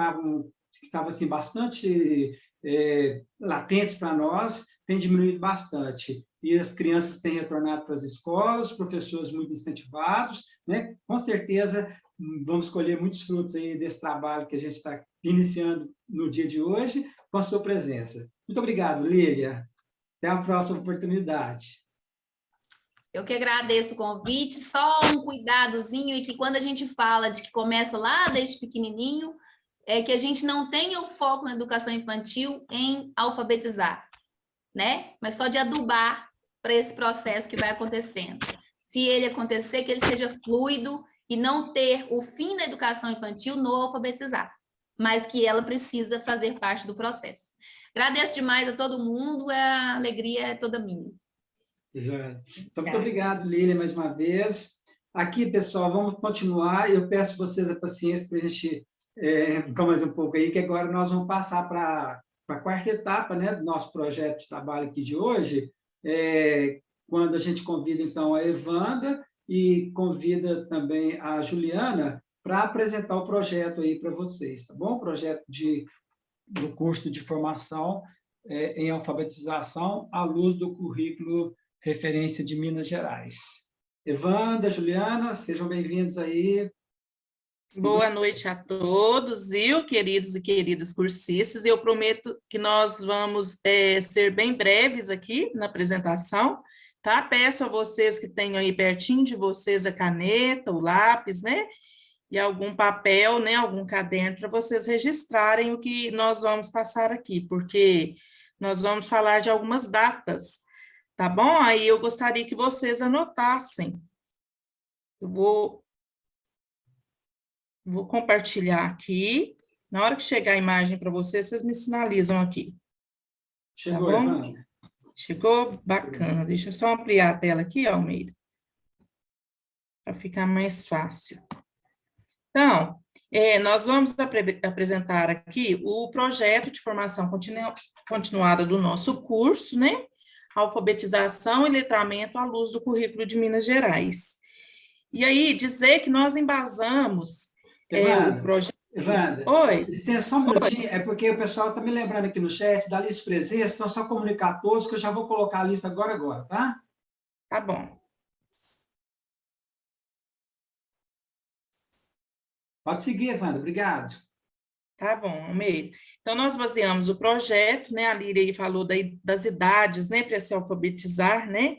estavam assim, bastante latentes para nós têm diminuído bastante. E as crianças têm retornado para as escolas, os professores muito incentivados, né? Com certeza, vamos colher muitos frutos aí desse trabalho que a gente está iniciando no dia de hoje, com a sua presença. Muito obrigado, Lília. Até a próxima oportunidade. Eu que agradeço o convite, só um cuidadozinho, e que quando a gente fala de que começa lá desde pequenininho, é que a gente não tenha o foco na educação infantil em alfabetizar, né? Mas só de adubar para esse processo que vai acontecendo. Se ele acontecer, que ele seja fluido e não ter o fim da educação infantil no alfabetizar, mas que ela precisa fazer parte do processo. Agradeço demais a todo mundo, a alegria é toda minha. Então, muito obrigado, Lília, mais uma vez. Aqui, pessoal, vamos continuar. Eu peço a vocês a paciência para a gente ficar mais um pouco aí, que agora nós vamos passar para a quarta etapa, né, do nosso projeto de trabalho aqui de hoje, quando a gente convida, então, a Evanda e convida também a Juliana para apresentar o projeto aí para vocês, tá bom? O projeto do curso de formação em alfabetização à luz do currículo referência de Minas Gerais. Evanda, Juliana, sejam bem-vindos aí. Boa noite a todos, viu, queridos e queridas cursistas. Eu prometo que nós vamos ser bem breves aqui na apresentação, tá? Peço a vocês que tenham aí pertinho de vocês a caneta, o lápis, né? E algum papel, né? Algum caderno para vocês registrarem o que nós vamos passar aqui, porque nós vamos falar de algumas datas. Tá bom? Aí eu gostaria que vocês anotassem. Eu vou compartilhar aqui. Na hora que chegar a imagem para vocês, vocês me sinalizam aqui. Chegou, tá bom? Evandro. Chegou? Bacana. Deixa eu só ampliar a tela aqui, Almeida, para ficar mais fácil. Então, nós vamos apresentar aqui o projeto de formação continuada do nosso curso, né? Alfabetização e letramento à luz do currículo de Minas Gerais. E aí, dizer que nós embasamos o projeto... Evandra, Oi. licença, só um minutinho, é porque o pessoal está me lembrando aqui no chat da lista de presença, então só comunicar a todos que eu já vou colocar a lista agora, tá? Tá bom. Pode seguir, Evandra, obrigado. Tá bom, Almeida. Então, nós baseamos o projeto, né? A Líria falou das idades, né? Para se alfabetizar, né?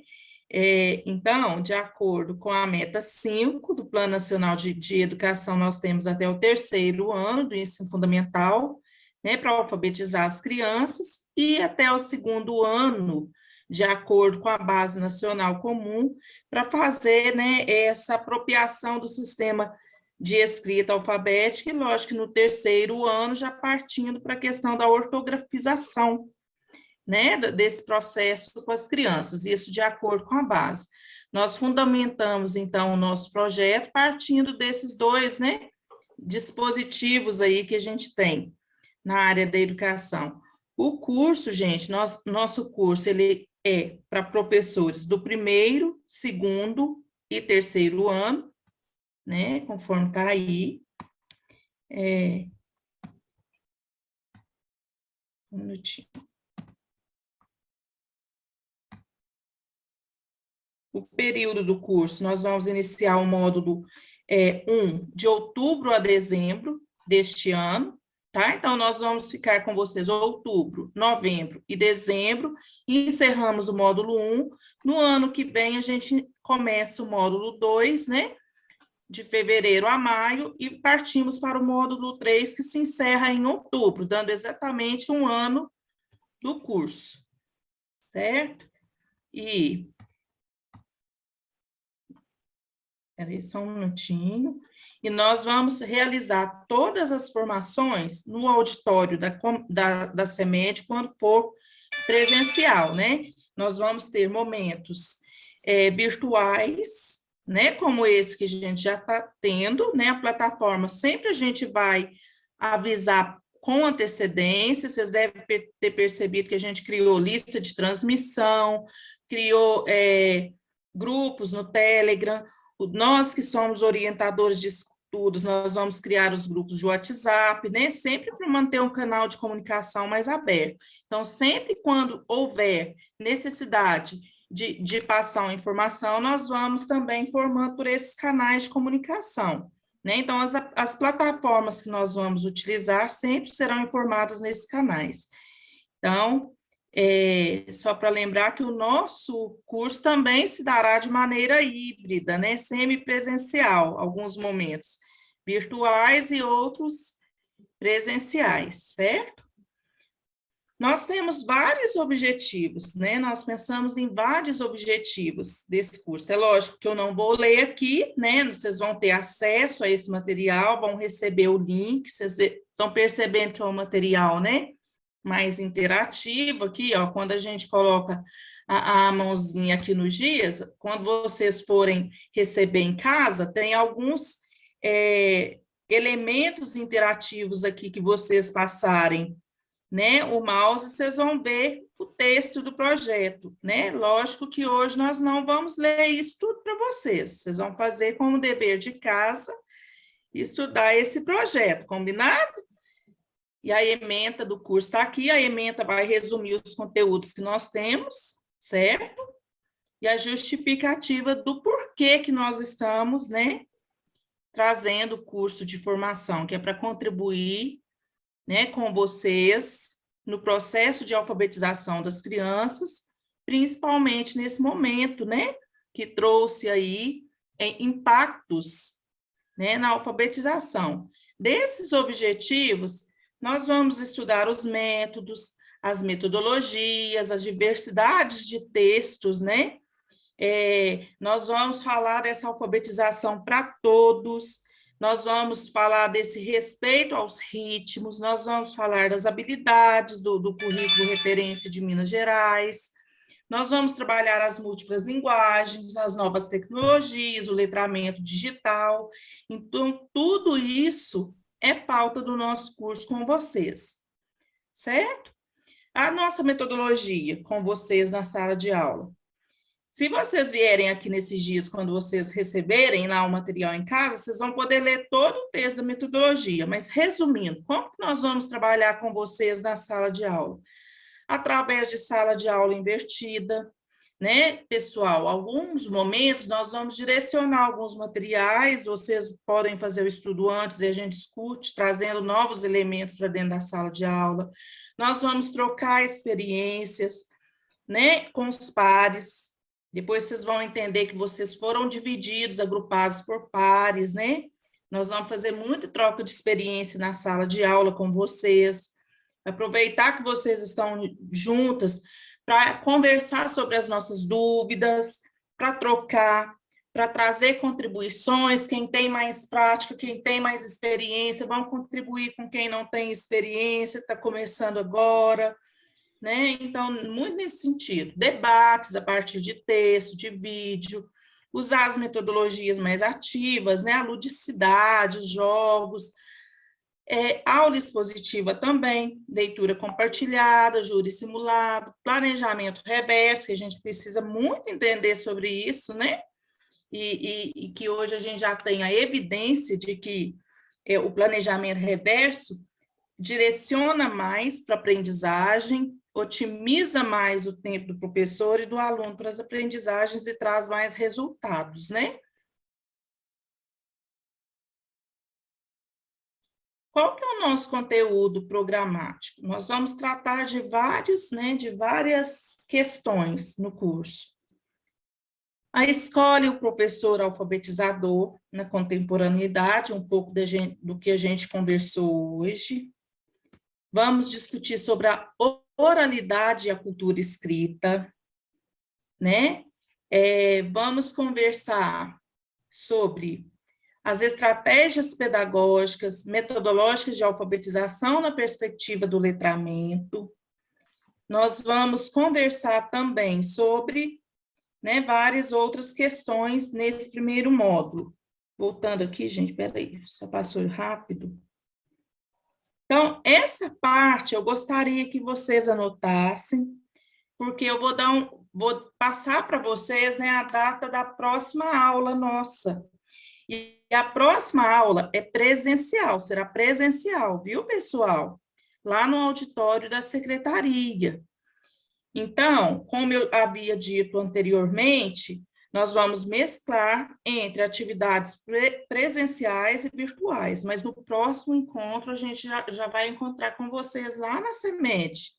Então, de acordo com a meta 5 do Plano Nacional de Educação, nós temos até o 3º ano do ensino fundamental, né? Para alfabetizar as crianças, e até o 2º ano, de acordo com a Base Nacional Comum, para fazer, né, essa apropriação do sistema de escrita alfabética, e lógico que no 3º ano, já partindo para a questão da ortografização, né, desse processo com as crianças, isso de acordo com a base. Nós fundamentamos, então, o nosso projeto partindo desses 2, né, dispositivos aí que a gente tem na área da educação. O curso, gente, nosso curso, ele é para professores do 1º, 2º e 3º ano, né, conforme está aí. Um minutinho. O período do curso, nós vamos iniciar o módulo 1 de outubro a dezembro deste ano, tá? Então, nós vamos ficar com vocês outubro, novembro e dezembro, e encerramos o módulo 1. No ano que vem, a gente começa o módulo 2, né? De fevereiro a maio, e partimos para o módulo 3, que se encerra em outubro, dando exatamente um ano do curso, certo? E... Peraí, só um minutinho. E nós vamos realizar todas as formações no auditório da CEMED, quando for presencial, né? Nós vamos ter momentos virtuais, né, como esse que a gente já está tendo, né, a plataforma sempre a gente vai avisar com antecedência. Vocês devem ter percebido que a gente criou lista de transmissão, criou grupos no Telegram. Nós que somos orientadores de estudos, nós vamos criar os grupos de WhatsApp, né, sempre para manter um canal de comunicação mais aberto. Então, sempre quando houver necessidade de passar uma informação, nós vamos também informando por esses canais de comunicação, né? Então, as plataformas que nós vamos utilizar sempre serão informadas nesses canais. Então, só para lembrar que o nosso curso também se dará de maneira híbrida, né? Semipresencial, alguns momentos virtuais e outros presenciais, certo? Nós temos vários objetivos, né? Nós pensamos em vários objetivos desse curso. É lógico que eu não vou ler aqui, né? Vocês vão ter acesso a esse material, vão receber o link, vocês estão percebendo que é um material, né, mais interativo aqui, ó, quando a gente coloca a mãozinha aqui nos dias, quando vocês forem receber em casa, tem alguns elementos interativos aqui que vocês passarem, né, o mouse, vocês vão ver o texto do projeto, né? Lógico que hoje nós não vamos ler isso tudo para vocês. Vocês vão fazer como dever de casa, estudar esse projeto, combinado? E a ementa do curso está aqui, a ementa vai resumir os conteúdos que nós temos, certo? E a justificativa do porquê que nós estamos, né, trazendo o curso de formação, que é para contribuir, né, com vocês no processo de alfabetização das crianças, principalmente nesse momento, né, que trouxe aí impactos, né, na alfabetização. Desses objetivos, nós vamos estudar os métodos, as metodologias, as diversidades de textos, né? Nós vamos falar dessa alfabetização para todos, nós vamos falar desse respeito aos ritmos, nós vamos falar das habilidades do currículo referência de Minas Gerais, nós vamos trabalhar as múltiplas linguagens, as novas tecnologias, o letramento digital. Então, tudo isso é pauta do nosso curso com vocês, certo? A nossa metodologia com vocês na sala de aula. Se vocês vierem aqui nesses dias, quando vocês receberem lá o material em casa, vocês vão poder ler todo o texto da metodologia. Mas, resumindo, como que nós vamos trabalhar com vocês na sala de aula? Através de sala de aula invertida, né, pessoal? Alguns momentos nós vamos direcionar alguns materiais, vocês podem fazer o estudo antes e a gente discute, trazendo novos elementos para dentro da sala de aula. Nós vamos trocar experiências, né, com os pares. Depois vocês vão entender que vocês foram divididos, agrupados por pares, né? Nós vamos fazer muita troca de experiência na sala de aula com vocês. Aproveitar que vocês estão juntas para conversar sobre as nossas dúvidas, para trocar, para trazer contribuições. Quem tem mais prática, quem tem mais experiência, vão contribuir com quem não tem experiência, está começando agora. Né? Então, muito nesse sentido, debates a partir de texto, de vídeo, usar as metodologias mais ativas, né? A ludicidade, os jogos, aula expositiva também, leitura compartilhada, júri simulado, planejamento reverso, que a gente precisa muito entender sobre isso, né? E que hoje a gente já tem a evidência de que o planejamento reverso direciona mais para a aprendizagem, otimiza mais o tempo do professor e do aluno para as aprendizagens e traz mais resultados, né? Qual que é o nosso conteúdo programático? Nós vamos tratar de várias questões no curso. A escola e o professor alfabetizador na contemporaneidade, um pouco do que a gente conversou hoje. Vamos discutir sobre a oralidade e a cultura escrita, né? Vamos conversar sobre as estratégias pedagógicas, metodológicas de alfabetização na perspectiva do letramento. Nós vamos conversar também sobre, né, várias outras questões nesse primeiro módulo. Voltando aqui, gente, peraí, só passou rápido. Então, essa parte eu gostaria que vocês anotassem, porque eu vou passar para vocês, né, a data da próxima aula nossa. E a próxima aula é presencial, será presencial, viu, pessoal? Lá no auditório da secretaria. Então, como eu havia dito anteriormente, nós vamos mesclar entre atividades presenciais e virtuais, mas no próximo encontro a gente já vai encontrar com vocês lá na CEMED,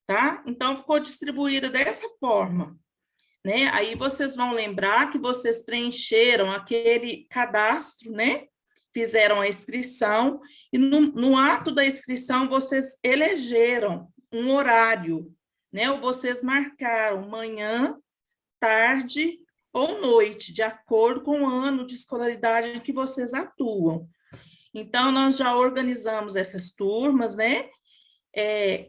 tá? Então, ficou distribuída dessa forma, né? Aí vocês vão lembrar que vocês preencheram aquele cadastro, né? Fizeram a inscrição e no ato da inscrição vocês elegeram um horário, né? Ou vocês marcaram manhã, tarde ou noite, de acordo com o ano de escolaridade em que vocês atuam. Então, nós já organizamos essas turmas, né?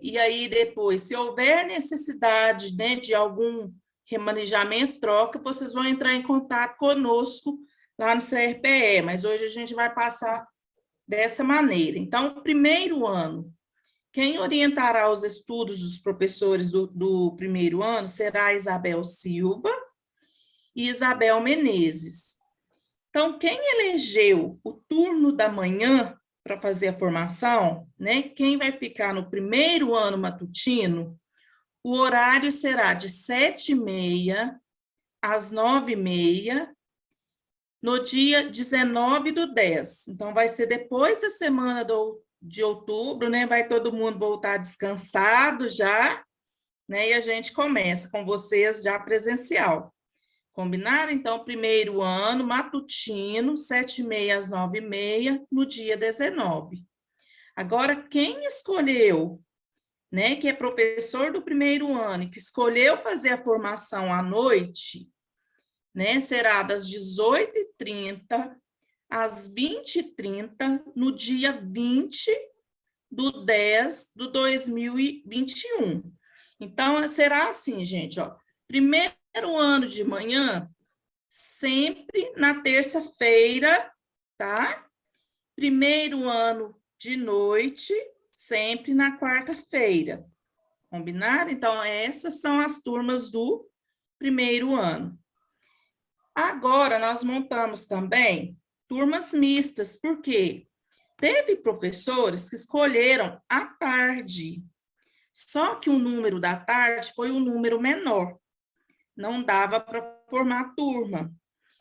E aí, depois, se houver necessidade, né, de algum remanejamento, troca, vocês vão entrar em contato conosco lá no CRPE, mas hoje a gente vai passar dessa maneira. Então, o primeiro ano, quem orientará os estudos dos professores do primeiro ano será a Isabel Silva e Isabel Menezes. Então, quem elegeu o turno da manhã para fazer a formação, né? Quem vai ficar no primeiro ano matutino, o horário será de 7h30 às 9h30, no dia 19/10. Então, vai ser depois da semana de outubro, né? Vai todo mundo voltar descansado já, né? E a gente começa com vocês já presencial. Combinado? Então, primeiro ano, matutino, 7h30 às 9h30, no dia 19. Agora, quem escolheu, né, que é professor do primeiro ano e que escolheu fazer a formação à noite, né, será das 18h30 às 20h30, no dia 20/10/2021. Então, será assim, gente, ó, primeiro ano de manhã, sempre na terça-feira, tá? Primeiro ano de noite, sempre na quarta-feira. Combinado? Então, essas são as turmas do primeiro ano. Agora, nós montamos também turmas mistas, porque teve professores que escolheram à tarde, só que o número da tarde foi um número menor, não dava para formar turma.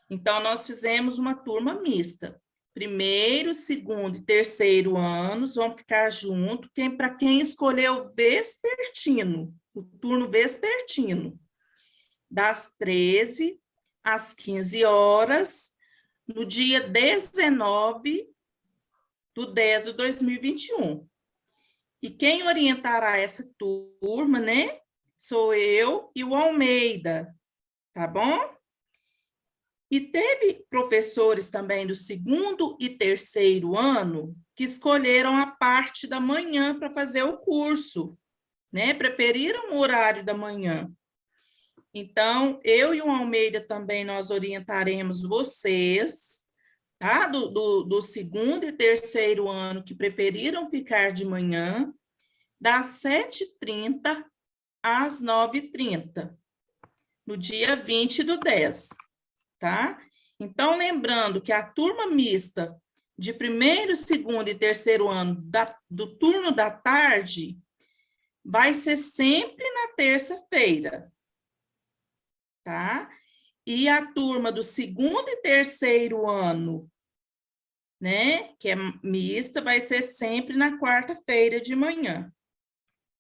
Então, nós fizemos uma turma mista. Primeiro, segundo e terceiro anos vão ficar junto, para quem escolheu vespertino, o turno vespertino, das 13 às 15 horas, no dia 19/10/2021. E quem orientará essa turma, né, sou eu e o Almeida, tá bom? E teve professores também do segundo e terceiro ano que escolheram a parte da manhã para fazer o curso, né? Preferiram o horário da manhã. Então, eu e o Almeida também nós orientaremos vocês, tá? Do segundo e terceiro ano que preferiram ficar de manhã, das 7h30 às 9h30, no dia 20/10. Tá? Então, lembrando que a turma mista de primeiro, segundo e terceiro ano do turno da tarde vai ser sempre na terça-feira, tá? E a turma do segundo e terceiro ano, né, que é mista, vai ser sempre na quarta-feira de manhã,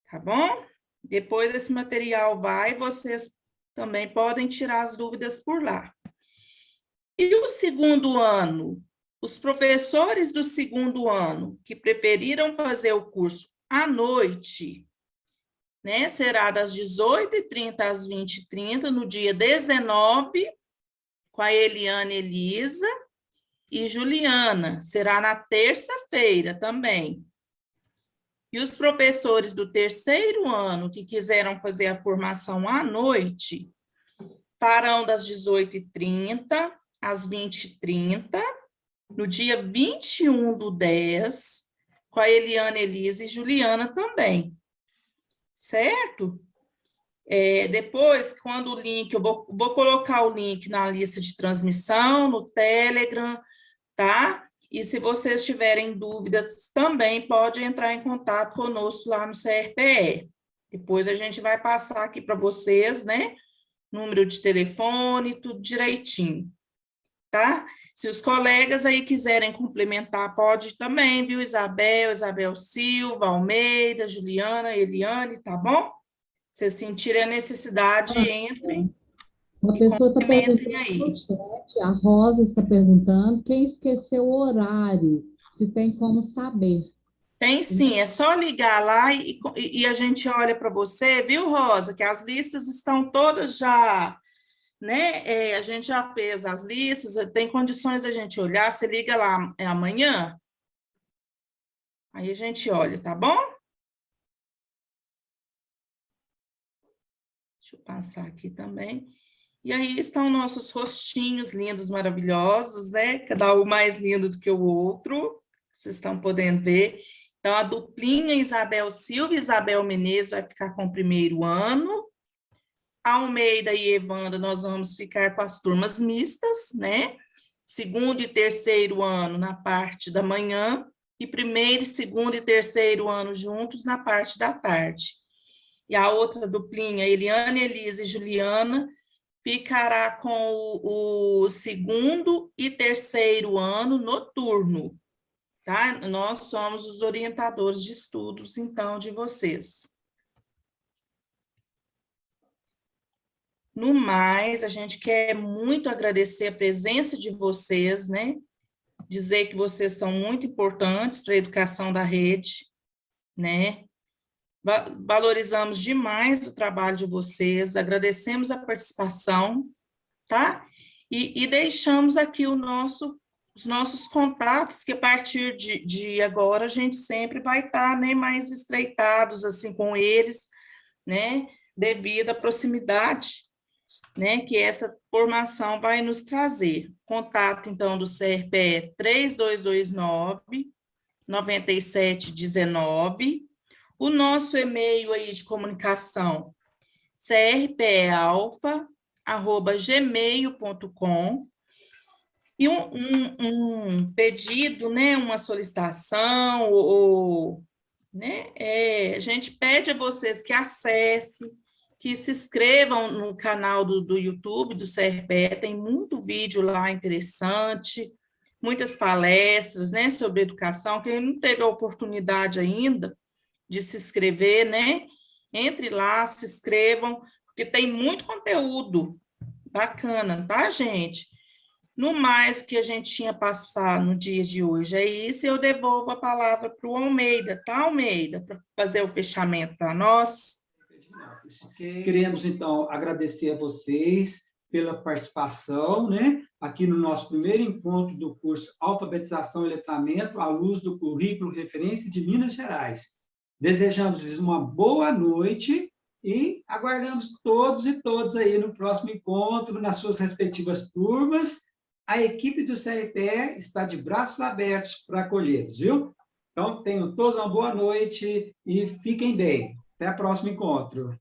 tá bom? Depois esse material vocês também podem tirar as dúvidas por lá. E o segundo ano? Os professores do segundo ano que preferiram fazer o curso à noite, né, será das 18h30 às 20h30, no dia 19, com a Eliane, Elisa e Juliana. Será na terça-feira também. E os professores do terceiro ano que quiseram fazer a formação à noite, farão das 18h30 às 20h30, no dia 21/10, com a Eliane, Elisa e Juliana também, certo? Depois, quando o link, eu vou colocar o link na lista de transmissão, no Telegram, tá? E se vocês tiverem dúvidas também, pode entrar em contato conosco lá no CRPE. Depois a gente vai passar aqui para vocês, né? Número de telefone, tudo direitinho. Tá? Se os colegas aí quiserem complementar, pode também, viu? Isabel Silva, Almeida, Juliana, Eliane, tá bom? Se sentirem a necessidade, entrem. Uma pessoa está perguntando aí. no chat, a Rosa está perguntando, quem esqueceu o horário, se tem como saber. Tem sim, é só ligar lá e a gente olha para você, viu, Rosa? Que as listas estão todas já... né? A gente já fez as listas, tem condições da gente olhar, você liga lá amanhã, aí a gente olha, tá bom? Deixa eu passar aqui também. E aí estão nossos rostinhos lindos, maravilhosos, né? Cada um mais lindo do que o outro, vocês estão podendo ver. Então, a duplinha Isabel Silva e Isabel Menezes vai ficar com o primeiro ano. Almeida e Evanda, nós vamos ficar com as turmas mistas, né? Segundo e terceiro ano na parte da manhã, e primeiro, segundo e terceiro ano juntos na parte da tarde. E a outra duplinha, Eliane, Elisa e Juliana, ficará com o segundo e terceiro ano noturno, tá? Nós somos os orientadores de estudos, então, de vocês. No mais, a gente quer muito agradecer a presença de vocês, né? Dizer que vocês são muito importantes para a educação da rede, né? Valorizamos demais o trabalho de vocês, agradecemos a participação, tá? E deixamos aqui os nossos contatos, que a partir de agora a gente sempre vai estar, né, mais estreitados assim com eles, né? Devido à proximidade, né, que essa formação vai nos trazer. Contato, então, do CRPE 3229-9719, o nosso e-mail aí de comunicação, crpealfa, gmail.com. E um pedido, né, uma solicitação, né, a gente pede a vocês que acessem, que se inscrevam no canal do YouTube, do CRPE, tem muito vídeo lá interessante, muitas palestras, né, sobre educação. Quem não teve a oportunidade ainda de se inscrever, né, entre lá, se inscrevam, porque tem muito conteúdo bacana, tá, gente? No mais que a gente tinha passado no dia de hoje é isso, eu devolvo a palavra para o Almeida, tá, Almeida? Para fazer o fechamento para nós. Queremos, então, agradecer a vocês pela participação, né, aqui no nosso primeiro encontro do curso Alfabetização e Letramento, à luz do currículo referência de Minas Gerais. Desejamos-lhes uma boa noite e aguardamos todos e todas aí no próximo encontro, nas suas respectivas turmas. A equipe do CRPE está de braços abertos para acolhê-los, viu? Então, tenham todos uma boa noite e fiquem bem. Até o próximo encontro.